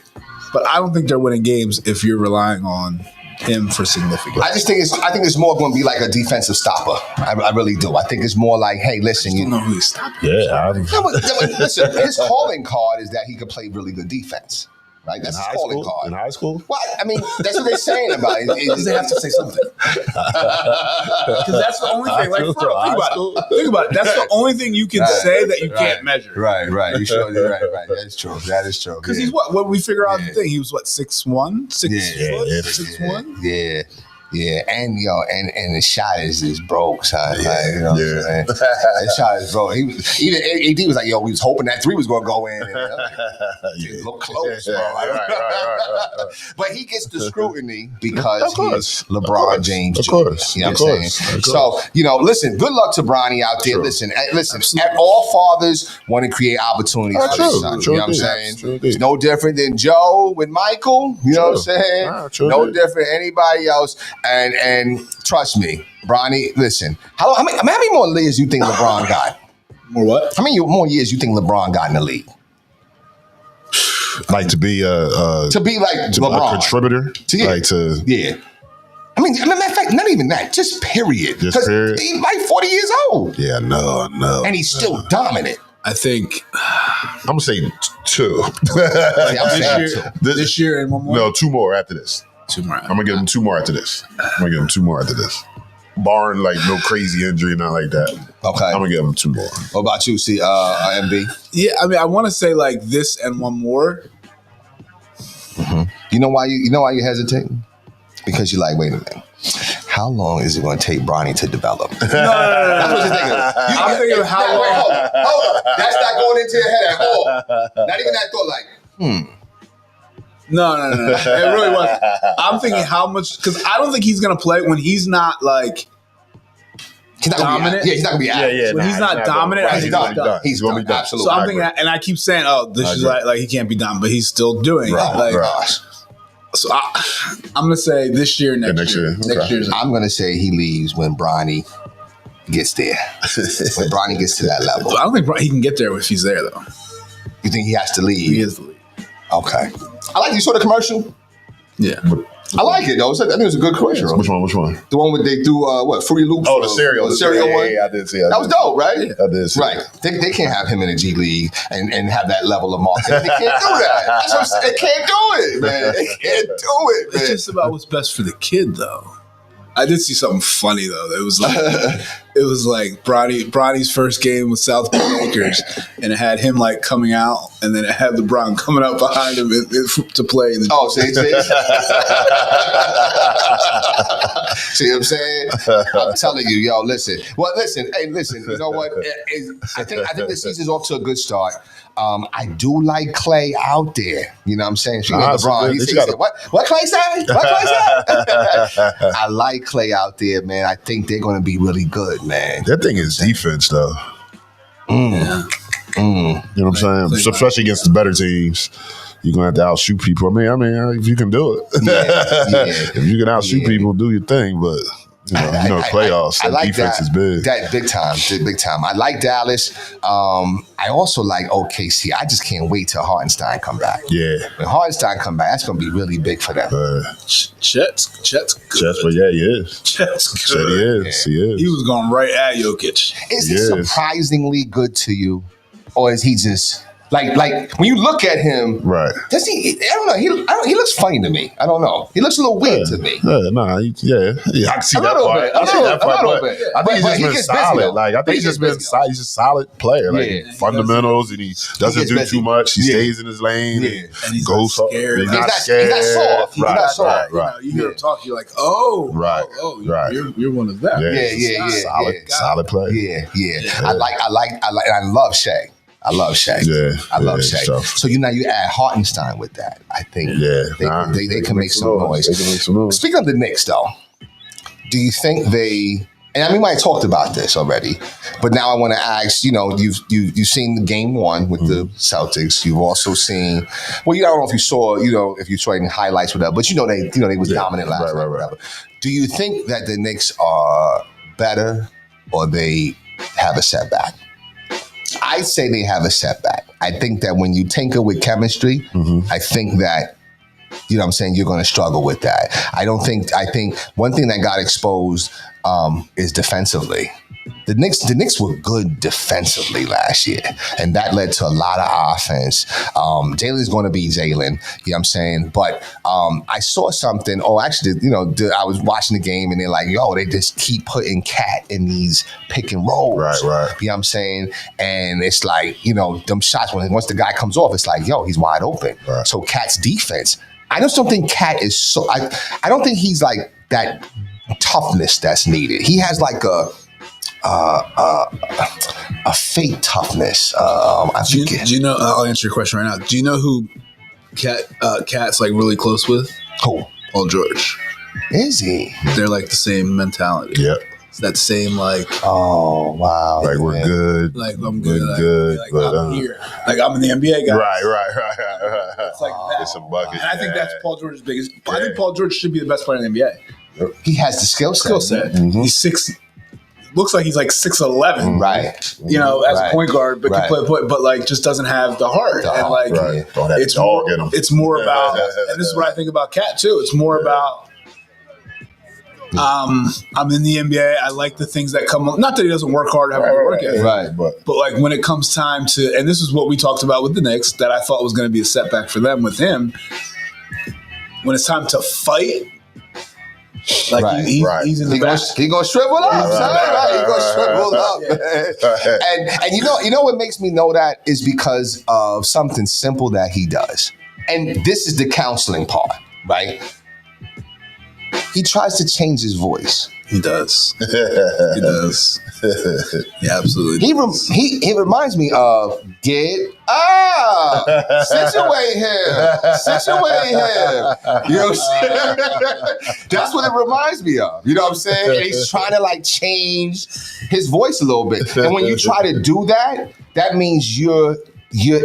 But I don't think they're winning games if you're relying on him for significance. I think it's more going to be like a defensive stopper. I really do. I think it's more like, hey, listen, I don't know who he's stopping. Yeah, No, but listen, his calling card is that he could play really good defense. right? That's In his high calling school? card. In high school? Well, I mean, that's what they're saying about it. They have to say something. Because that's the only thing. Like, for real, think about it. Think about it. That's the only thing you can say that you can't measure. Right. You sure? Right. That's true. That is true. Because he's what we figure out the thing. He was what 6'1", 6'1". Yeah, and and the shot is broke, son. Like, you know what I'm saying? The shot is broke. Even AD was like, we was hoping that 3 was gonna go in. And, look close, bro. Right. But he gets the scrutiny because he's LeBron James. Of course. You know what I'm saying? So, listen, good luck to Bronny out there. True. Listen, all fathers want to create opportunities for their son. You know what I'm saying? It's no different than Joe with Michael. You know what I'm saying? No different than anybody else. And trust me, Bronny, listen, how many more years you think LeBron got? More what? How many more years you think LeBron got in the league? Like to be like LeBron. A contributor? Yeah. I mean, matter of fact, not even that, just period. Just period? He's like 40 years old. Yeah, no. And he's still dominant. I think I'm going to say 2. this year and one more? No, 2 more after this. 2 more. I'm going to give him 2 more after this. Barring like no crazy injury, not like that. Okay. I'm going to give him 2 more. What about you, MB? Yeah, I mean, I want to say like this and one more. Mm-hmm. You know why you hesitating? Because you're like, wait a minute. How long is it going to take Bronny to develop? No. That's what you're thinking of. I'm thinking of how long. Wait, hold on. That's not going into your head at all. Not even that thought like, No. It really wasn't. I'm thinking how much, because I don't think he's going to play when he's not like dominant. He's not going to be out. Yeah. When he's not dominant, He's done. He's going to be done. Absolutely. So I'm thinking, and I keep saying, this is like he can't be dominant, but he's still doing it. Right. So I'm going to say this year, next year. Okay. Next year's. I'm going to say he leaves when Bronny gets there. When Bronny gets to that level. I don't think he can get there if he's there, though. You think he has to leave? He is the lead. Okay. I like you saw the commercial. Yeah. I like it though. I think it was a good commercial. Which one? The one where they do Fruity Loops. Oh, the cereal. The cereal one. Yeah, I did see that. That was dope, right? Yeah, I did see right. They can't have him in the G League and have that level of marketing. They can't do that. That's what I'm saying. They can't do it, man. They can't do it, man. It's just about what's best for the kid, though. I did see something funny though. It was like Bronny's first game with South Bay Lakers, and it had him like coming out, and then it had LeBron coming up behind him to play. See what I'm saying? I'm telling you, yo, listen. Well, listen. Hey, listen. You know what? I think the season's off to a good start. I do like Clay out there. You know what I'm saying? LeBron. What Clay say? I like Clay out there, man. I think they're going to be really good, man. That thing is defense, though. You know what I'm saying? Especially against the better teams. You're going to have to outshoot people. I mean, if you can do it. If you can outshoot people, do your thing. But, playoffs, that defense is big. That big time. I like Dallas. I also like OKC. I just can't wait till Hartenstein come back. Yeah. When Hartenstein come back, that's going to be really big for them. Chet's good. But yeah, he is. Chet's good. Chet, he is. He was going right at Jokic. Is he surprisingly good to you? Or is he just... Like when you look at him, right? Does he? I don't know. He looks funny to me. I don't know. He looks a little weird to me. I can see that part. I see that part. I think he's just been solid. Like I think he's just been solid. He's a solid player. Like fundamentals, and he doesn't do too much. He stays in his lane. And he's not scared. He's not soft. He's not soft. Right. You hear him talk, you're like, oh, you're one of them. Yeah. Solid player. Yeah. I love Shea. I love Shea. I love Shea. So you add Hartenstein with that. I think they can make some noise. Speaking of the Knicks, though, do you think they? And we might have talked about this already, but now I want to ask. You've seen the game one with the Celtics. You've also seen. Well, I don't know if you saw. If you saw any highlights with that, but they was dominant last night. Whatever. Do you think that the Knicks are better or they have a setback? I say they have a setback. I think that when you tinker with chemistry, I think that, you're going to struggle with that. I think one thing that got exposed is defensively. The Knicks were good defensively last year, and that led to a lot of offense. Jalen's going to be Jalen, you know what I'm saying? But I saw something. Oh, actually, I was watching the game, and they're like, yo, they just keep putting Cat in these pick and rolls. Right. You know what I'm saying? And it's like, them shots, once the guy comes off, it's like, yo, he's wide open. Right. So Cat's defense, I just don't think Cat is so, I don't think he's like that toughness that's needed. He has like a fake toughness. Do you know? I'll answer your question right now. Do you know who Cat's like really close with? Who? Paul George. Is he? They're like the same mentality. Yeah. It's that same like. Oh wow! Like we're good. Like I'm good. We're good, Like but, I'm here. Like I'm in the NBA guy. Right. It's like that. It's some buckets. And I think that's Paul George's biggest. I think Paul George should be the best player in the NBA. He has the skill set. Mm-hmm. He's 6. Looks like he's like 6'11", right? As a point guard, but can play, but like just doesn't have the heart. And like it's more about. And this is what I think about Cat too. It's more about. I'm in the NBA. I like the things that come. Not that he doesn't work hard, have to work ethic, right? But like when it comes time to, and this is what we talked about with the Knicks that I thought was going to be a setback for them with him. When it's time to fight. Like he's in the back. He gonna shrivel up, right? He gonna shrivel up, and you know what makes me know that is because of something simple that he does, and this is the counseling part, right? He tries to change his voice. He does. He does. Yeah, absolutely. He reminds me of situate here. You know what I'm saying? That's what it reminds me of. You know what I'm saying? And he's trying to like change his voice a little bit. And when you try to do that, that means you're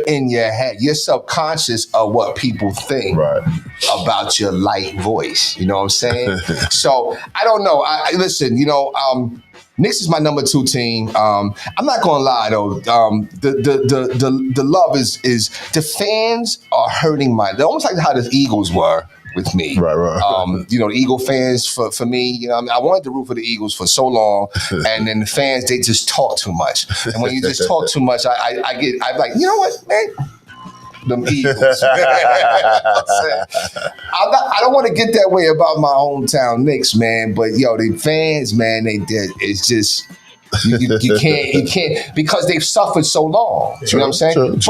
in your head. You're subconscious of what people think about your light voice. You know what I'm saying? So I don't know. I listen. Knicks is my number 2 team. I'm not gonna lie though. The love is the fans are hurting they're almost like how the Eagles were with me. Right. The Eagle fans for me, I wanted to root for the Eagles for so long, and then the fans, they just talk too much. And when you just talk too much, I'm like, you know what, man? Them Eagles. I don't want to get that way about my hometown Knicks, man. But the fans, man, it's just you can't because they've suffered so long. You know what I'm saying?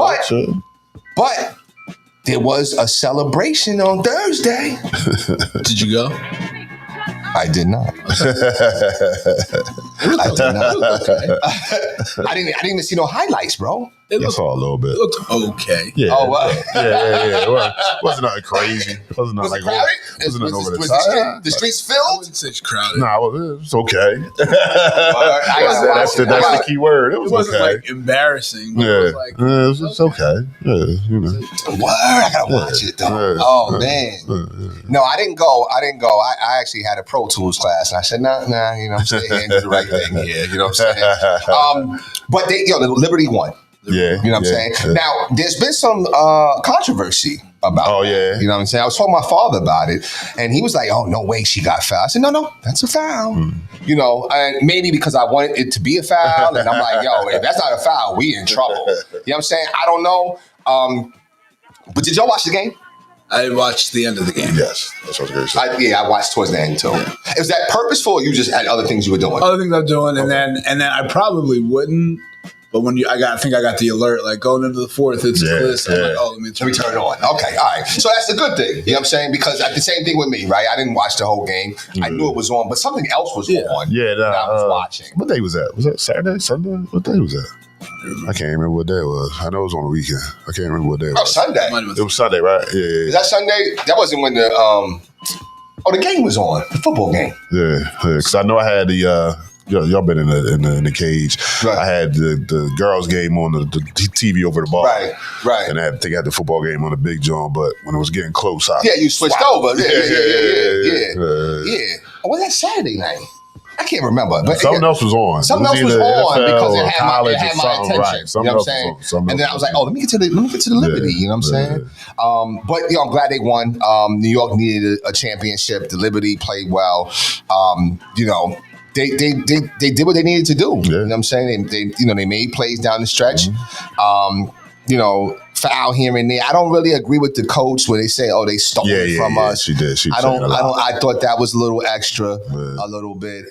But there was a celebration on Thursday. Did you go? I did not. I did not. I didn't even see no highlights, bro. I saw a little bit. It looked okay. Yeah. Oh, wow. Yeah. It wasn't nothing crazy. It wasn't nothing like crowded? Wasn't nothing over the Was top. the streets I filled? wouldn't say it's crowded. Nah, it was okay. That's the key word. It was wasn't okay. like embarrassing. But Yeah, it was like, it's okay. Yeah, Word, I gotta watch it though. Yeah. Oh man. No, I didn't go. I actually had a Pro Tools class, and I said, nah, I'm staying do the right thing here. You know what I'm saying? But the Liberty won. Yeah. You know what I'm saying? Yeah. Now, there's been some controversy about that. You know what I'm saying? I was talking to my father about it, and he was like, oh, no way she got fouled. I said, no, that's a foul. And maybe because I wanted it to be a foul, and I'm like, yo, if that's not a foul, we in trouble. You know what I'm saying? I don't know. But did y'all watch the game? I watched the end of the game. Yes, that's what I was going to say. I watched towards the end too. Yeah. Was that purposeful, or you just had other things you were doing? Other things I'm doing, and then I probably wouldn't. But when I think I got the alert, like going into the fourth, it's close. I'm like, oh, let me turn it on. Okay, all right. So that's a good thing. You know what I'm saying? Because the same thing with me, right? I didn't watch the whole game. I knew it was on, but something else was on. Yeah, that I was watching. What day was that? Was that Saturday, Sunday? What day was that? I can't remember what day it was. I know it was on the weekend. I can't remember what day it was. Oh, Sunday. It was Sunday, right? Yeah. Is that Sunday? That wasn't when the game was on. The football game. Yeah. Because I know I had the y'all been in the cage. Right. I had the girls' game on the TV over the bar. Right. And I had the football game on the big joint, but when it was getting close, you switched over. Yeah. Yeah. Oh, was that Saturday night? I can't remember. But something else was on. Something else was on because it had my attention. Right. You know what I'm saying? And then I was like, let me get to the Liberty. You know what I'm saying? But I'm glad they won. New York needed a championship. The Liberty played well. they did what they needed to do. Yeah. You know what I'm saying? They made plays down the stretch. Foul here and there. I don't really agree with the coach when they say, "Oh, they stole it from us." She did. I thought that was a little extra, a little bit.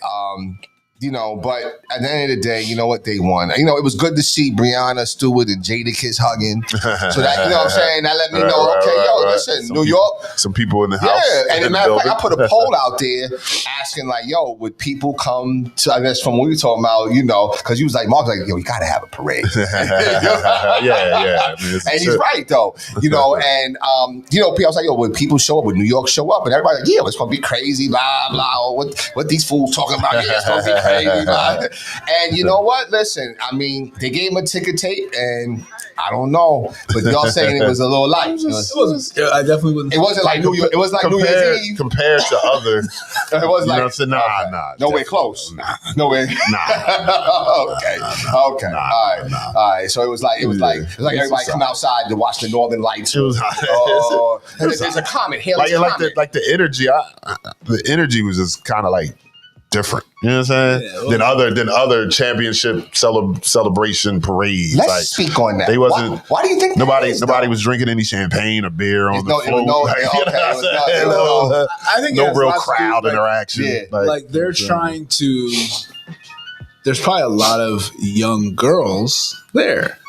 But at the end of the day, you know what, they won. It was good to see Breanna Stewart and Jadakiss hugging. So that, you know what I'm saying, that let me know, listen, New York. Some people in the house. Yeah, and as a matter of fact, I put a poll out there asking, like, would people come to, I guess from what we were talking about, because you was like, Mark, like, we got to have a parade. Yeah. And he's right, though. And, I was like, would people show up? Would New York show up? And everybody's like, it's going to be crazy, blah, blah. What these fools talking about? Yeah, it's going to be crazy. And you know what? Listen, I mean, they gave him a ticker tape, and I don't know, but y'all saying it was a little light. I definitely wouldn't. It wasn't like New York. It was like New Year's Eve compared to other. It was like nah. Nowhere close. Nowhere. Okay. All right. So it was like everybody come outside to watch the Northern Lights. It was. There's a comet. Haley's comet. Like the energy. The energy was just kind of like different, you know what I'm saying? Than other championship celebration parades. Let's speak on that. They wasn't. Why do you think nobody was drinking any champagne or beer on the floor? I think no real crowd interaction. Yeah. Like they're trying to. There's probably a lot of young girls there.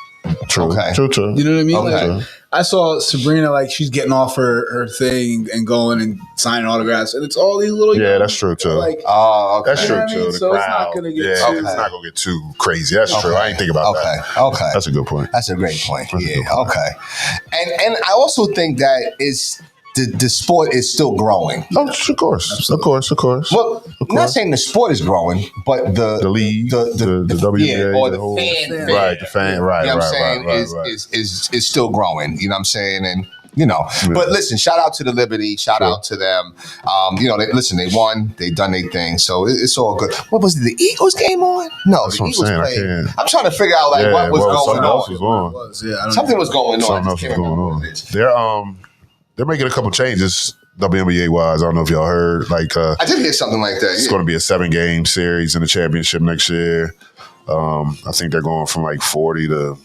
True. Okay. True. You know what I mean? Okay. Like, I saw Sabrina, like, she's getting off her thing and going and signing autographs, and it's all these little. Yeah, that's true too. Like, okay. That's true you know what I too. mean? The So crowd, it's not gonna get it's not gonna get too crazy. That's true. I didn't think about that. Okay. That's a good point. That's a great point. Okay. And I also think that is the sport is still growing. Oh, of course. Well, I'm not saying the sport is growing, but the league, the WNBA, or the the whole fan, right, the fan, right, you know what I'm saying, right. is still growing. You know what I'm saying, and. But listen, shout out to the Liberty, shout out to them. They won, they done their thing, so it's all good. What was it, the Eagles game on? No, that's the what Eagles I'm played. I'm trying to figure out what was going on. Something was going on. Something else was going on. They're making a couple changes. WNBA wise, I don't know if y'all heard. Like, I did hear something like that. It's going to be a 7-game series in the championship next year. I think they're going from like 40 to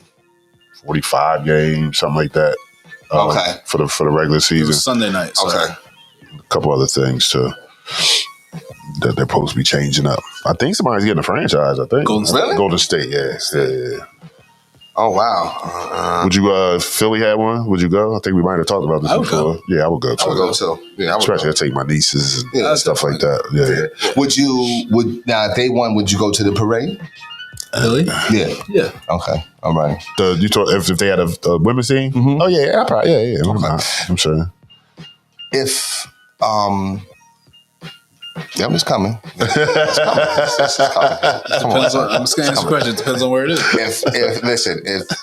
45 games, something like that. For the regular season. Sunday night. Okay. A couple other things too that they're supposed to be changing up. I think somebody's getting a franchise. I think Golden State. Yeah. Oh wow. Would you? Philly had one. Would you go? I think we might have talked about this before. Go. Yeah, I would go too. I would go too. Yeah, especially I take my nieces and stuff like that. Yeah. If they won? Would you go to the parade? Really? Yeah. Okay. All right. You talk if they had a women's team? Mm-hmm. Oh yeah, I probably yeah. Okay. I'm sure. If it's coming. It's coming. I'm just gonna answer the question. It depends on where it is.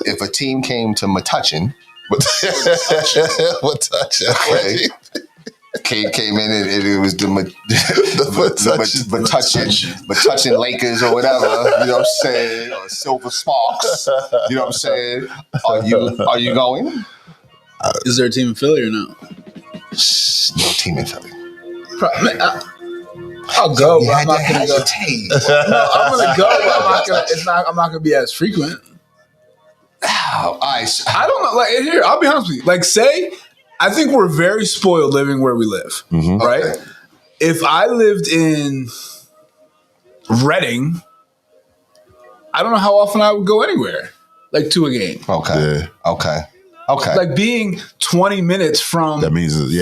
If a team came to Metuchen, okay. Came in and it was the Metuchen Lakers or whatever, you know what I'm saying, or Silver Sparks, you know what I'm saying. Are you going? Is there a team in Philly or no? No team in Philly. I'll go, but I'm not gonna go. No, I'm gonna go, but I'm not gonna be as frequent. I don't know. Like here, I'll be honest with you. Like, say, I think we're very spoiled living where we live, right? Okay. If I lived in Reading, I don't know how often I would go anywhere, like to a game. Okay. Like being 20 minutes from that means that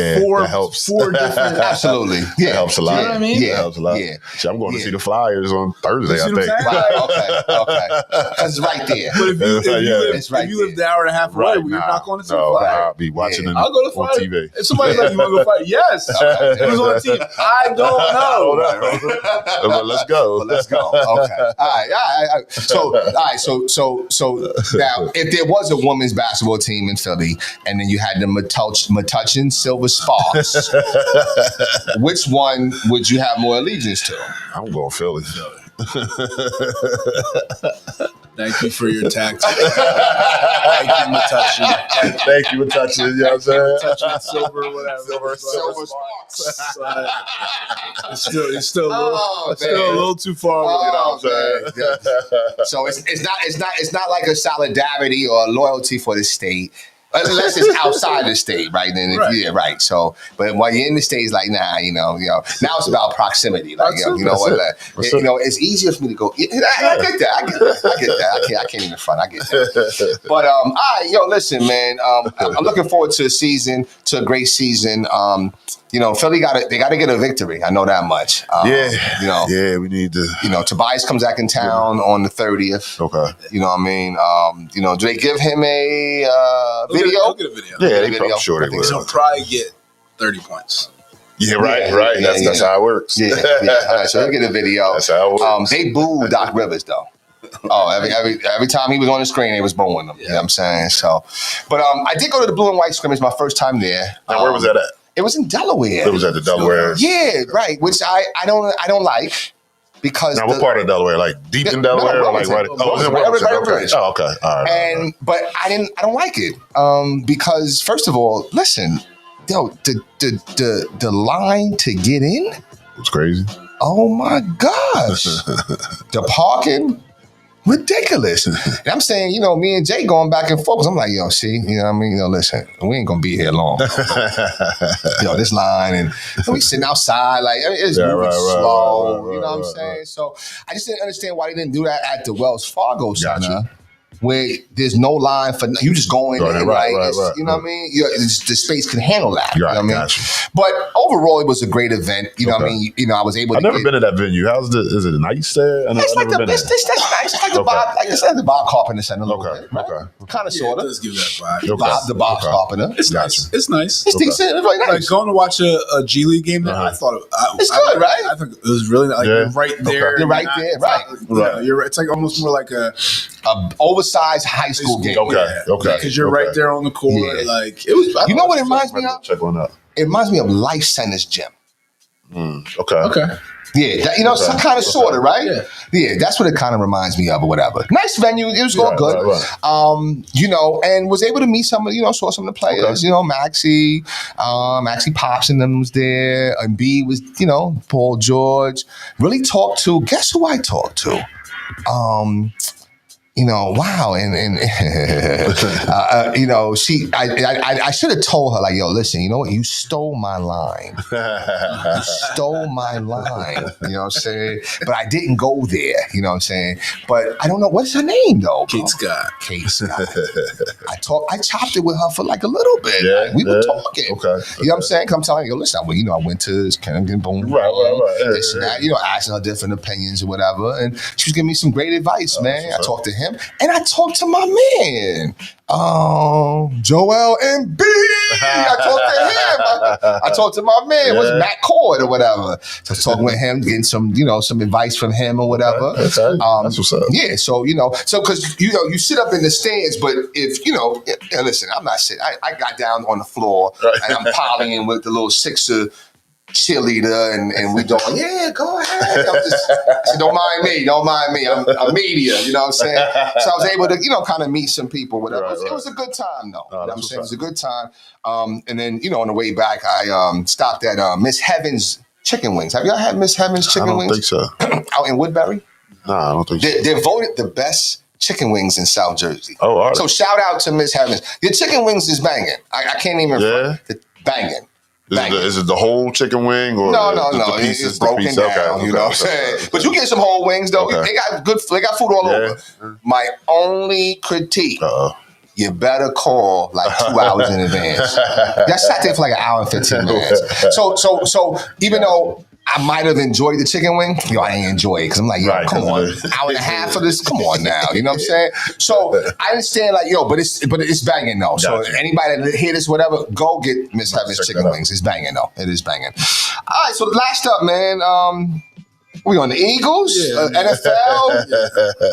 helps. 4 different absolutely. Yeah, that helps a lot. You know what I mean? Yeah, that helps a lot. Yeah. See, I'm going to see the Flyers on Thursday, I think. Right. Okay. It's right there. But if you lived an hour and a half away, you're not going to see the Flyers. I'll be watching it I'll go to on TV. If somebody's like, you want to go fight? Yes. Who's on the team? I don't know. But let's go. Okay. All right. So now, if there was a women's basketball team in Philly, and then you had the Metuchen Silver Sparks, which one would you have more allegiance to? I'm going Philly. Thank you for your tact. Thank you, Matucci. Thank you for touching. You know what I'm saying? Touching silver, whatever. Silver sparks. It's still a little too far. So it's not like a solidarity or a loyalty for the state. Unless it's outside the state, right? Then right. So, but while you're in the state, it's like, nah, now it's about proximity. Like, it's easier for me to go. I get that. I can't even front. I get that. But all right, listen, man. I'm looking forward to a great season. Philly they got to get a victory. I know that much. We need to. Tobias comes back in town on the 30th. Okay. You know what I mean? Do they give him a video? He'll get a video. Yeah, I'm sure they will. He'll probably get 30 points. Yeah, right. That's how it works. Yeah. All right, so he'll get a video. That's how it works. They booed Doc Rivers though. Every time he was on the screen, they was booing him. Yeah. You know what I'm saying? So, but I did go to the blue and white scrimmage my first time there. Now, where was that at? It was in Delaware. It was at the Delaware. Yeah, right. Which I don't like. Because now, what part of Delaware? Like deep in Delaware, or like right? Right. Oh, okay. All right. But I don't like it because first of all, listen, the line to get in, it's crazy. Oh my gosh, the parking. Ridiculous. And I'm saying, me and Jay going back and forth. 'Cause I'm like, see, you know what I mean? Listen, we ain't gonna be here long. This line, and we sitting outside, like it's moving slow. Right, you know what I'm saying? So I just didn't understand why they didn't do that at the Wells Fargo Center, where there's no line for you. Just going in, right? You know what I mean? The space can handle that. You know what I mean? But overall, it was a great event. You know what I mean? I was able. I've never been to that venue. Is it nice there? It's like nice. It's like the Bob, the Bob Carpenter Center. Okay. Kind of, sort of. Let's give that vibe. The Bob Carpenter. It's nice. It's nice. It's decent. It's really nice. Like going to watch a G League game there, I thought it's good, right? I think it was really you're right there. You're right there, right? You're. It's like almost more like a oversized high school game. Okay. Because you're right there on the court. Yeah. Like it was. You know what it reminds me of? Check one out. It reminds me of Life Center's gym. Okay. Yeah, some kind of sort of, right? Yeah, that's what it kind of reminds me of or whatever. Nice venue. It was all good. Right. And was able to meet some of, saw some of the players, Maxie Pops and them was there. And B was, Paul George. Really talked to, guess who I talked to? Wow, and I should have told her, like, listen, you know what? You stole my line. You stole my line. You know what I'm saying? But I didn't go there. You know what I'm saying? But I don't know what's her name though. Kate Scott. I chopped it with her for like a little bit. Yeah, like, we were talking. Okay. You know what I'm saying? Cause I'm telling you, listen, I went to Kennington Boom. Right. This and that. Asking her different opinions or whatever, and she was giving me some great advice, man. I talked to him. And I talked to my man, Joel Embiid. I talked to him. I talked to my man, was Matt Cord or whatever. So I was talking with him, getting some, some advice from him or whatever. Okay. That's what's up. Yeah, so because you sit up in the stands, but if listen, I'm not sitting. I got down on the floor and I'm polying with the little Sixer cheerleader and we doing, go ahead. Don't mind me. I'm media, you know what I'm saying? So I was able to, kind of meet some people, whatever. It was a good time though. You know what I'm saying? It was a good time. And then, on the way back, I stopped at Miss Heaven's Chicken Wings. Have y'all had Miss Heaven's Chicken Wings? I don't think so. Out in Woodbury? No, I don't think so. They're voted the best chicken wings in South Jersey. Oh, all right. So shout out to Miss Heaven's. Your chicken wings is banging. I can't even banging. Is it the whole chicken wing or no? The pieces, it's broken down. You know what I'm saying? But you get some whole wings though. Okay. They got food all over. My only critique: you better call like 2 hours in advance. That sat there for like an hour and 15 minutes. So even though I might have enjoyed the chicken wing, I ain't enjoy it because I'm like, come on, hour and a half for this, come on now, you know what I'm saying? So I understand, like, but it's banging though. So anybody that hear this, whatever, go get Miss Heaven's Chicken Wings. It's banging though. It is banging. All right, so last up, man. We on the Eagles, NFL.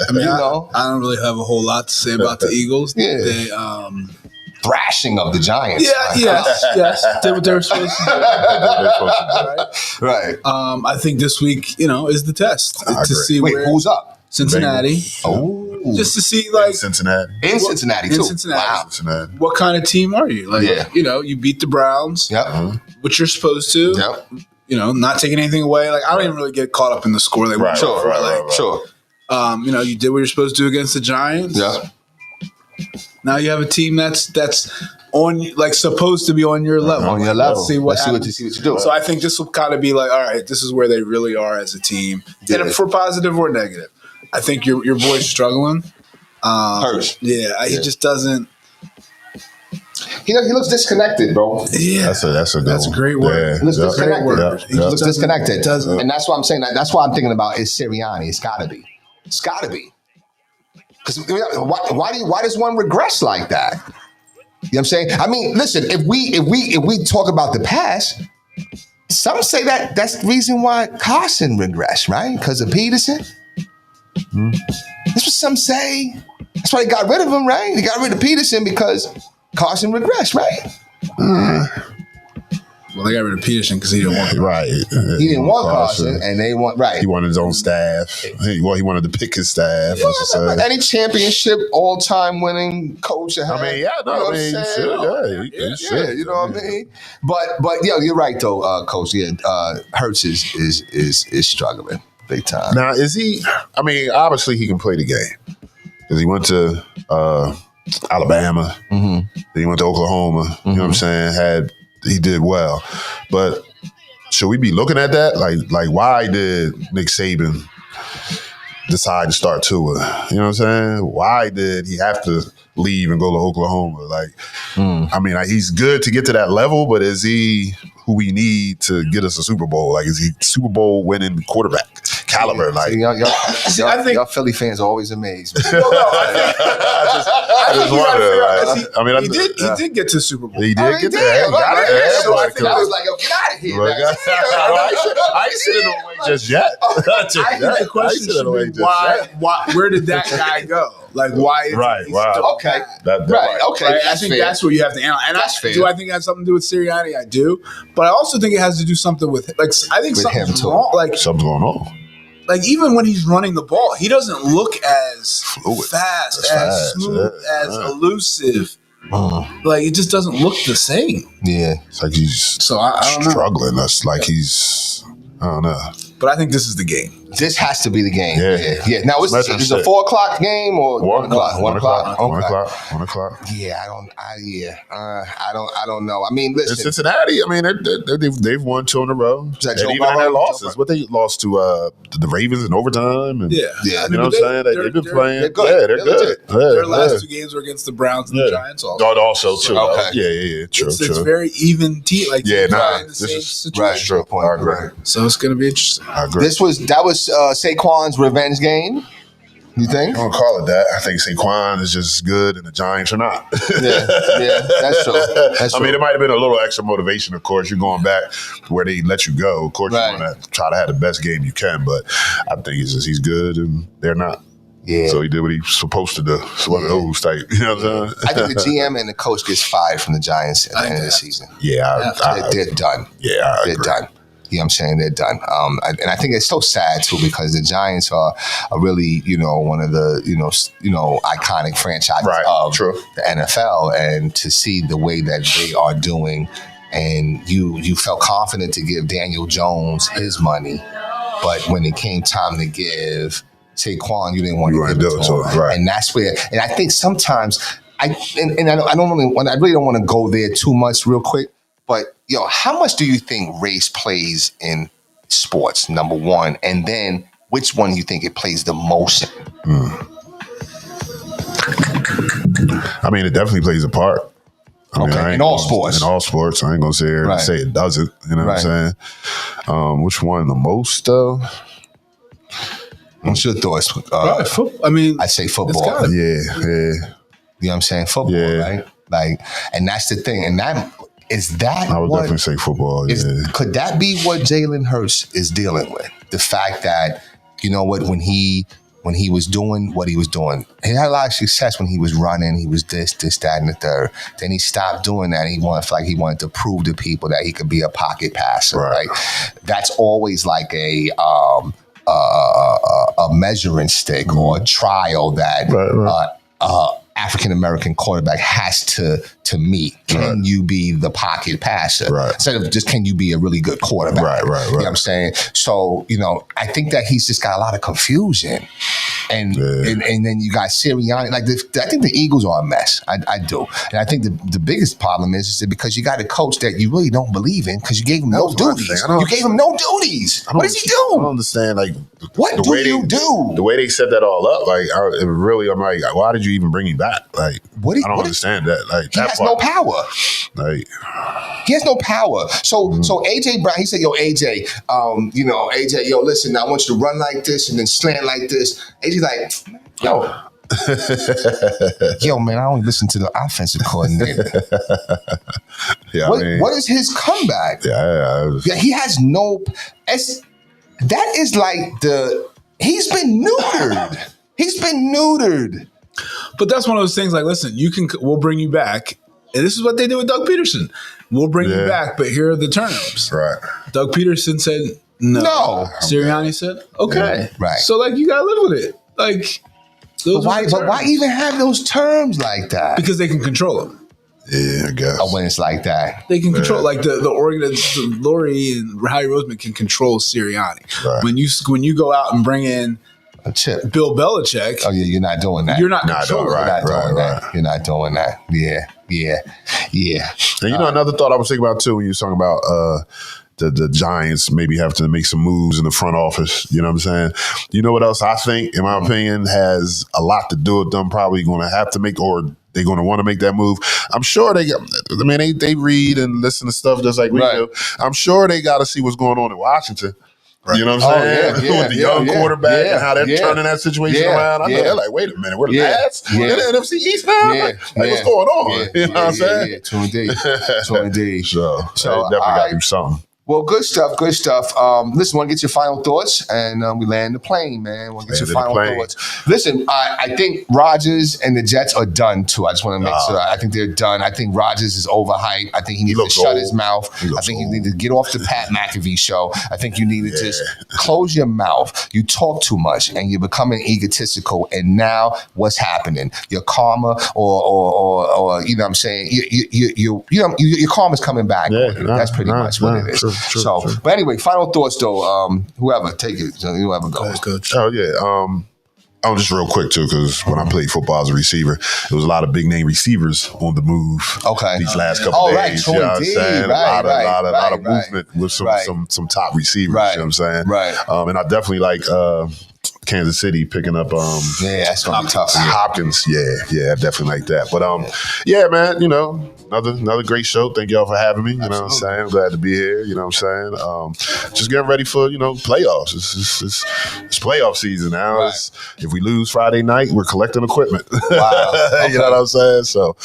I mean, I don't really have a whole lot to say about the Eagles. They thrashing of the Giants. Yes. Did what they were supposed to do. Right. I think this week, is the test to see who's up. Cincinnati. Oh. just to see like Cincinnati. In Cincinnati, too. in Cincinnati. Wow. Cincinnati. What kind of team are you? Like, Yeah. you beat the Browns, Yep. which you're supposed to. Yep. Not taking anything away. Like, I don't even really get caught up in the score. Like, Right, Sure. right. Sure. You did what you're supposed to do against the Giants. Yeah. Now you have a team that's on, like, supposed to be on your level. On your level. Let's see what Let's see what you do. So I think this will kind of be like, all right, this is where they really are as a team, Yeah. and for positive or negative. I think your boy's struggling. Hurts. Yeah, he just doesn't. He looks disconnected, bro. Yeah, That's a good That's a one. great word. Yeah. He looks disconnected. word. He looks disconnected. doesn't. And that's why I'm saying that. That's why I'm thinking about is Sirianni. It's got to be. It's got to be. Because why does one regress like that? You know what I'm saying? I mean, listen. If we talk about the past, some say that that's the reason why Carson regressed, right? Because of Peterson. That's what some say. That's why they got rid of him, right? They got rid of Peterson because Carson regressed, right? Well, they got rid of Peterson because he didn't want. Right. He didn't want Carson, and they want right. He wanted his own staff. He wanted to pick his staff. Any championship, all-time winning coach. I mean, yeah, no, what I mean, I'm you saying? should, Yeah, you know what I mean. But yeah, you're right though, Coach. Yeah, Hurts is struggling big time. Now, is he? I mean, obviously he can play the game because he went to Alabama. Then he went to Oklahoma. You know what I'm saying? He did well, but should we be looking at that? Like why did Nick Saban decide to start Tua? You know what I'm saying? Why did he have to leave and go to Oklahoma? Like, I mean, he's good to get to that level, but is he who we need to get us a Super Bowl? Like, is he Super Bowl winning quarterback caliber? Like, See, I think- y'all Philly fans are always amazed. I just wonder. He did get to Super Bowl. He did He get did, there. right? Got it. Yeah, so I Yeah, think I was like, yo, get out of here. Look, man. I ain't sitting on wait just yet. I think the question should be why? Where did that guy go? Like, why? Is Right, he wow. still Okay. bad? Right. Okay. Right? I That's think fair. that's what you have to analyze. And That's fair. do I think it has something to do with Sirianni? I do, but I also think it has to do something with I think With him, something's too. wrong. Something's going on. Like even when he's running the ball, he doesn't look as Fluid. fast, As as fast, smooth, yeah, as yeah. elusive. Like it just doesn't look the same. Yeah. It's like he's So I don't know. struggling. That's like he's, I don't know. But I think this is the game. This has to be the game. Yeah. Yeah. Now, is Imagine it a shit. 4 o'clock game or 1 o'clock? 1 o'clock. One Okay. o'clock. 1 o'clock. Yeah, I don't know. I mean, In listen. Cincinnati, I mean, they've won 2 in a row. that And Joe even in Burrow? their losses, what they lost to the Ravens in overtime. And, Yeah, Yeah. I mean, You know what I'm saying? They've been playing. they're good. Yeah, they're They're good. legit. Yeah, Their last yeah. 2 games were against the Browns and the Yeah. Giants. Also, God also too. Okay. Yeah. True. it's very even team. Like Yeah, teams are nah, in the this same is- situation. Right. True. Point. I agree. Right. So it's going to be interesting. I agree. That was Saquon's revenge game. You think? I don't call it that. I think Saquon is just good and the Giants are not. Yeah, that's true. That's I true. mean, it might have been a little extra motivation, of course. You're going back where they let you go. Of course, Right. you want to try to have the best game you can, but I think it's just he's good and they're not. Yeah. So he did what he's supposed to do. It's one of those type. You know what I'm saying? I think the GM and the coach gets fired from the Giants at the end of the season. Yeah, They're done. I They're agree. done. You know what I'm saying? They're done. And I think it's so sad too because the Giants are really, one of the, iconic franchises Right. of True. the NFL, and to see the way that they are doing, and you felt confident to give Daniel Jones his money, but when it came time to give Saquon, you didn't want You to wanna give it do it to to him. him, right. And that's where, and I think sometimes I really don't want to go there too much real quick. But how much do you think race plays in sports? Number one, and then which one do you think it plays the most in? I mean, it definitely plays a part. I mean, Okay, I ain't in all gonna- sports. In all sports. I ain't going to sit here Right. and say it doesn't. You know what I'm saying? Which one the most, though? What's your thoughts? I mean, I'd say football. gotta be. Yeah. You know what I'm saying? Football, Yeah. right? Like, and that's the thing. And that is that I would what definitely say football. Yeah. could that be what Jalen Hurts is dealing with? The fact that, when he was doing what he was doing, he had a lot of success when he was running. He was this, that, and the third. Then he stopped doing that. He wanted to prove to people that he could be a pocket passer. Right. Right? That's always like a a measuring stick or a trial that African American quarterback has to meet. Can you be the pocket passer? Right. Instead of just can you be a really good quarterback? Right. You know what I'm saying? So, I think that he's just got a lot of confusion. And then you got Sirianni. I think the Eagles are a mess. I do. And I think the biggest problem is that because you got a coach that you really don't believe in because you gave him no duties. You gave him no duties. What does he do? I don't understand. What do you do? The way they set that all up, I'm like, why did you even bring him back? I don't understand that. He has no power. He has no power. So AJ Brown, he said, "Yo, AJ, AJ, yo, listen, I want you to run like this and then slant like this." AJ's like, yo. Yo, man, I only listen to the offensive coordinator. What is his comeback? Yeah, he has no. That is like he's been neutered. He's been neutered. But that's one of those things. Like, listen, we'll bring you back, and this is what they did with Doug Peterson. We'll bring you back, but here are the terms. Right. Doug Peterson said no. Sirianni said okay. Yeah, right. So you gotta live with it. But why even have those terms like that? Because they can control them. Yeah, I guess. When it's like that, they can control the Lori and Howie Roseman can control Sirianni. Right. When you go out and bring in a chip, Bill Belichick. Oh yeah, you're not doing that. You're not controlling. You're not doing that. Yeah. And another thought I was thinking about too when you were talking about the Giants maybe have to make some moves in the front office. You know what I'm saying? You know what else I think, in my opinion, has a lot to do with them probably going to have to make, or they're going to want to make that move. I'm sure they read and listen to stuff just like we do. I'm sure they got to see what's going on in Washington. Right. You know what I'm saying? With the young quarterback and how they're turning that situation around. I know they're like, wait a minute, we're last in the NFC East now? What's going on? You know what I'm saying? Yeah, true indeed. So definitely got to do something. Well, good stuff. Listen, want to get your final thoughts, and we land the plane, man. Want to get your final thoughts. Listen, I think Rodgers and the Jets are done too. I just want to make sure. I think they're done. I think Rodgers is overhyped. I think he needs to shut his mouth. I think he needs to get off the Pat McAfee show. I think you need to just close your mouth. You talk too much, and you're becoming egotistical. And now, what's happening? Your karma, or you know what I'm saying? Your karma's coming back. That's pretty much what it is. True. But anyway, final thoughts though. Whoever, take it. Whoever goes. Oh yeah. Oh, just real quick too, because when I played football as a receiver, there was a lot of big name receivers on the move. Okay. These last couple days, true, you know what I'm saying? A lot of movement with some top receivers. Right. You know what I'm saying? Right. And I definitely like Kansas City picking up that's gonna be tough. Hopkins. Yeah, I definitely like that. But yeah, man, another great show. Thank y'all for having me. You know what I'm saying? I'm glad to be here. You know what I'm saying? Just getting ready for, playoffs. It's playoff season now. Right. If we lose Friday night, we're collecting equipment. Wow. Okay. You know what I'm saying? So,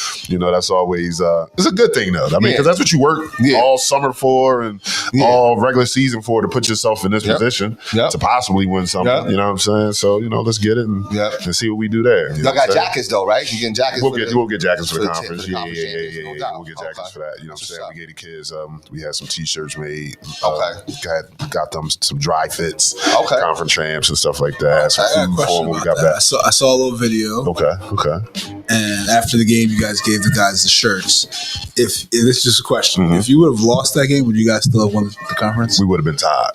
that's always it's a good thing though. I mean, because that's what you work all summer for and all regular season for, to put yourself in this position to possibly win something. You know what I'm saying? So, let's get it and see what we do there. Y'all got jackets though, right? You getting jackets? We'll get jackets for the conference. Yeah. We'll get jackets for that. You know what I'm saying? We gave the kids, we had some t-shirts made. Got them some dry fits. Conference champs and stuff like that. Some food for them. We got that. I saw a little video. Okay. And after the game, you guys gave the guys the shirts. If this is just a question, if you would have lost that game, would you guys still have won the conference? We would have been tied.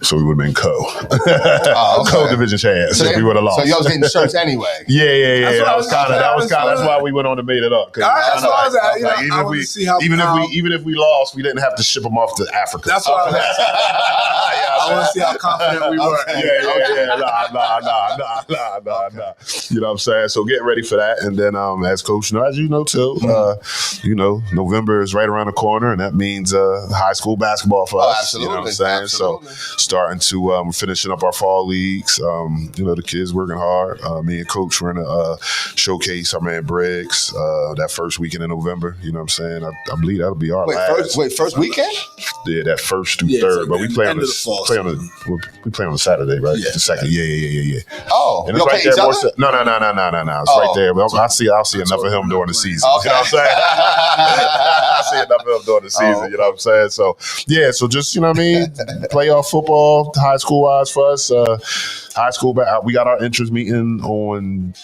So we would have been co-division champs if we would have lost. So y'all was getting shirts anyway. Yeah. That's why we went on and made it up. That's what I was at. Even if we lost, we didn't have to ship them off to Africa. That's what I was at. I want to see how confident we were. Nah. You know what I'm saying? So getting ready for that, and then as Coach knows, as you know too, November is right around the corner, and that means high school basketball for us. Absolutely. You know what I'm saying? Absolutely. So starting to we're finishing up our fall leagues. The kids working hard. Me and Coach were in a showcase our man Briggs that first weekend in November. You know what I'm saying? I believe that'll be our last. First weekend? Yeah, that first through third. But we play on the play on the Saturday, right? Yeah. The second. Yeah. Oh, and it's right there. No. It's right there. But I'll see enough of him during the season. Okay. You know what I'm saying? I see NFL during the season. You know what I'm saying? So yeah, so just you know what I mean. Playoff football, high school wise for us. High school, we got our interest meeting on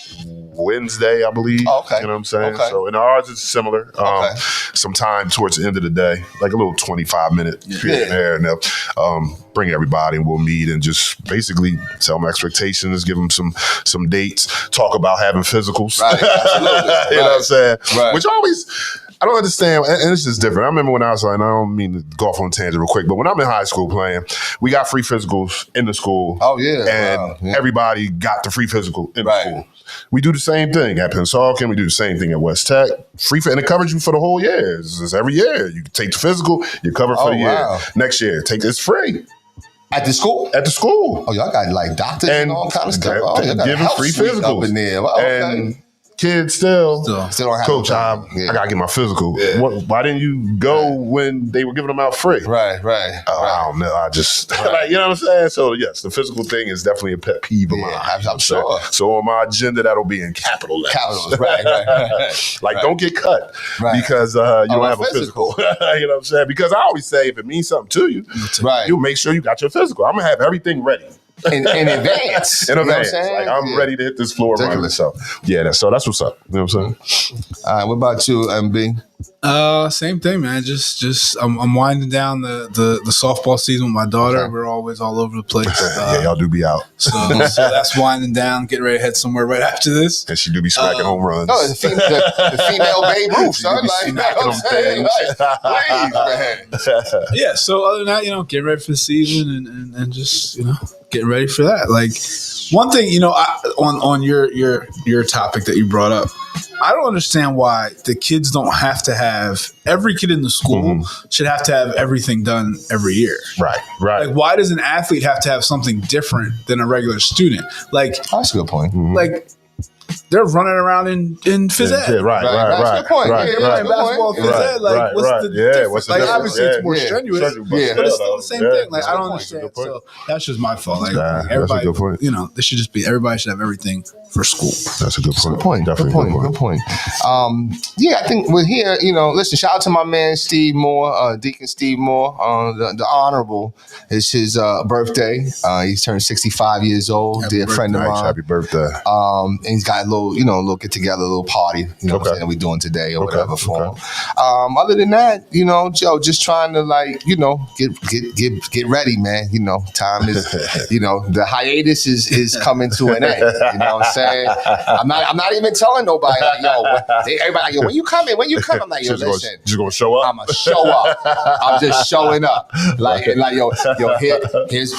Wednesday, I believe. Oh, okay. You know what I'm saying? Okay. So, and ours is similar. Sometime towards the end of the day, like a little 25-minute period there, and they'll bring everybody, and we'll meet and just basically tell them expectations, give them some dates, talk about having physicals. Right, absolutely. You know what I'm saying? Right. Which always. I don't understand, and it's just different. I remember when I was like, and I don't mean to go off on a tangent real quick, but when I'm in high school playing, we got free physicals in the school. Oh, yeah. And Wow. Yeah. everybody got the free physical in Right. the school. We do the same thing at Pensacola. We do the same thing at West Tech. And it covers you for the whole year. It's every year. You take the physical, you're covered for the wow. year. Next year, it's free. At the school? At the school. Oh, y'all got like doctors and all kind of stuff. Oh, y'all got giving health free suite physicals. up in there. Well, okay. And kids still don't have Coach, a I got to get my physical. Why didn't you go when they were giving them out free? Right. I don't know. I just, like, you know what I'm saying? So, yes, the physical thing is definitely a pet peeve of mine. I'm sure. So, on my agenda, that'll be in capital letters. Capitals, right. Like, don't get cut Right. because you don't have a physical. You know what I'm saying? Because I always say if it means something to you, Right. you make sure you got your physical. I'm going to have everything ready. In advance. In You know what I'm advance. saying? Like, I'm ready to hit this floor running. Ridiculous. So, yeah, that's what's up. You know what I'm saying? All right, what about you, MB? Same thing, man. Just I'm winding down the softball season with my daughter. Okay. We're always all over the place. Yeah, y'all do be out. So that's winding down. Getting ready to head somewhere right after this. And she do be smacking home runs. No, it's the female Babe Ruth, son. be Like, you know smacking what I'm them saying? things. Like, please, man. Yeah. So other than that, getting ready for the season and just getting ready for that. Like one thing, on your topic that you brought up, I don't understand why the kids don't have to have every kid in the school should have to have everything done every year. Right. Like, why does an athlete have to have something different than a regular student? Like, That's a good point. like they're running around in phys ed. Yeah, right. That's a good point. Right, Yeah, They're right. playing basketball, phys ed. Like, what's the difference? What's the like, difference? obviously, it's more Yeah. strenuous, Yeah. but it's still the same thing. Like, I don't point. understand. That's a good So that's just my fault. Like, Nah, that's a everybody, good point. they should just be. Everybody should have everything for school. That's a good point. Good point. Definitely Good point. Yeah, I think we're here. Listen, shout out to my man Steve Moore, Deacon Steve Moore, the Honorable. It's his birthday. He's turned 65 years old. Happy Dear friend of Nice. mine. Happy birthday. And he's got a little get together, a little party, what I'm saying, that we're doing today or whatever for him. Other than that, Joe, just trying to get ready, man. Time is, the hiatus is coming to an end. You know what I'm saying? I'm not even telling nobody like, everybody like, yo, when you coming? When you come? I'm like, yo, listen. Just gonna show up. I'm gonna show up. I'm just showing up.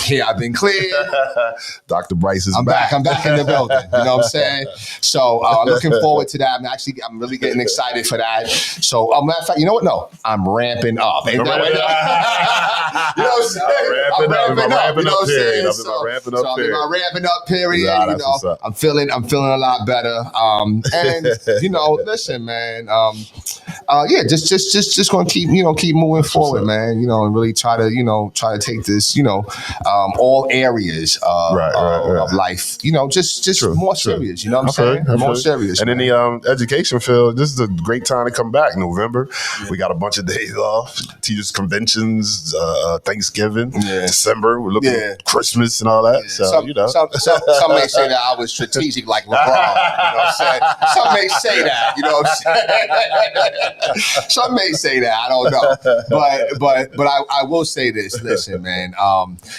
Here I've been cleared. Dr. Bryce is I'm back. back in the building. You know what I'm saying? So looking forward to that. I'm really getting excited for that. So matter of fact, you know what? No, I'm ramping up. Ain't that what? You know what I'm saying? I'm ramping up. You know what I'm saying? So I'm in my ramping up period. Nah, that's what's up. I'm feeling a lot better. And listen, man. Just gonna keep moving forward, man. And really try to take this, all areas of life. Just more serious. You know what I'm saying? More serious. And in the education field, this is a great time to come back. November, we got a bunch of days off. Teachers conventions, Thanksgiving, December. We're looking at Christmas and all that. Yeah. So Some may say that I was strategic like LeBron. You know what I'm saying? Some may say that. You know what I'm saying? Some may say that. I don't know. But I will say this. Listen, man.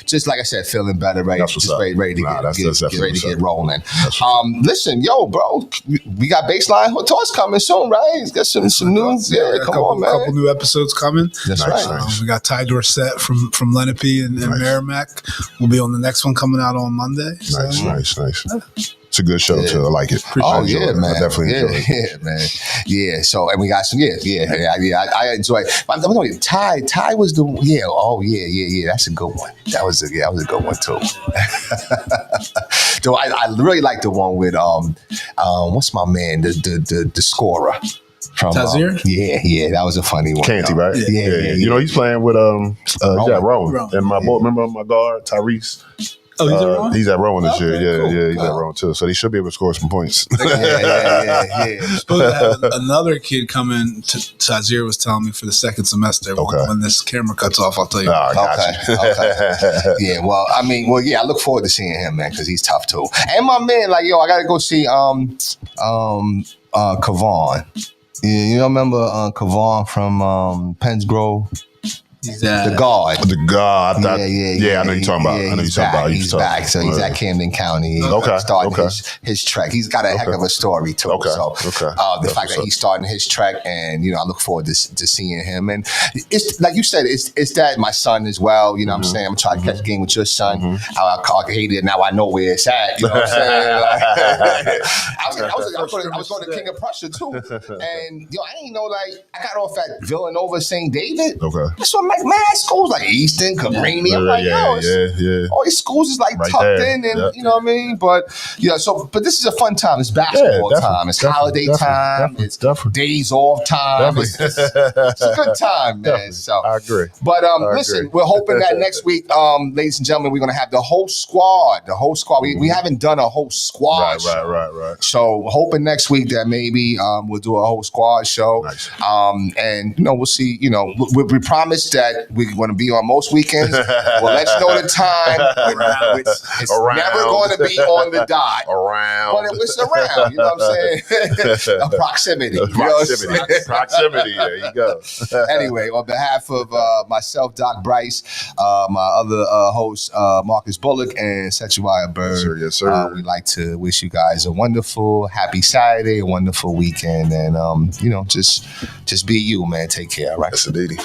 Just like I said, feeling better, right? That's what's up. Ready to get rolling. Listen, bro, we got baseline tours coming soon, right? Got some news. Yeah, come on, man. A couple new episodes coming. That's right. We got Ty Dorsett from Lenape and Merrimack. We'll be on the next one coming out on Monday. So. Nice. It's a good show too. I like it. Oh, I enjoy it. man. I definitely enjoy it. Yeah, man. Yeah. So, and we got some, I enjoy it. But I'm telling you, Ty was the, that's a good one. That was a good one too. Though I really like the one with, what's my man, the scorer. From, Tazir? That was a funny one. Canty, right? Yeah. He's playing with Rowan. Rowan. And my boy, remember my guard, Tyrese? Oh, he's at Rowan? He's at Rowan this year. Okay, Yeah, cool. yeah, he's at Rowan too. So they should be able to score some points. Yeah. Supposed to have another kid coming to Azir was telling me for the second semester. Okay. When this camera cuts off, I'll tell you. I got you. Okay. Yeah, well, I mean, I look forward to seeing him, man, because he's tough too. And my man, like, yo, I gotta go see Kavon. You remember Kavon from Penns Grove? He's at The guard. The God. Yeah, I know you're talking about. Yeah, I know you're he's talking back. about. He's back. So he's at Camden County. Okay, Starting okay. his trek. He's got a heck of a story too. Okay, So okay. the That's fact what's that up. he's starting his trek, and I look forward to seeing him. And it's like you said, it's that my son as well. You know what I'm saying? I'm trying to catch a game with your son. I hate it. Now I know where it's at. You know what I'm saying? Like, I was going to King of Prussia too, and I ain't know, like, I got off at Villanova St. David. Okay. That's what, like, mad schools like Easton, Cabrini. I'm like, yeah. all these schools is like Right tucked there. in, and Yep. you know what I mean. But but this is a fun time. It's basketball time. It's holiday time. It's days off time. It's a good time, man. So I agree. But I listen, agree. we're hoping that next week, ladies and gentlemen, we're gonna have the whole squad. We haven't done a whole squad. show. Right. So hoping next week that maybe we'll do a whole squad show. Nice. And we'll see. We promised that we're going to be on most weekends. We'll let you know the time. It's Around. never going to be on the dot. Around. But it's around, you know what I'm saying? A proximity. You know what I'm saying? Proximity. There you go. Anyway, on behalf of myself, Doc Bryce, my other host, Marcus Bullock, and Setuaya Bird, Yes, sir. we'd like to wish you guys a wonderful, happy Saturday, a wonderful weekend, and just be you, man. Take care, all right? That's a ditty.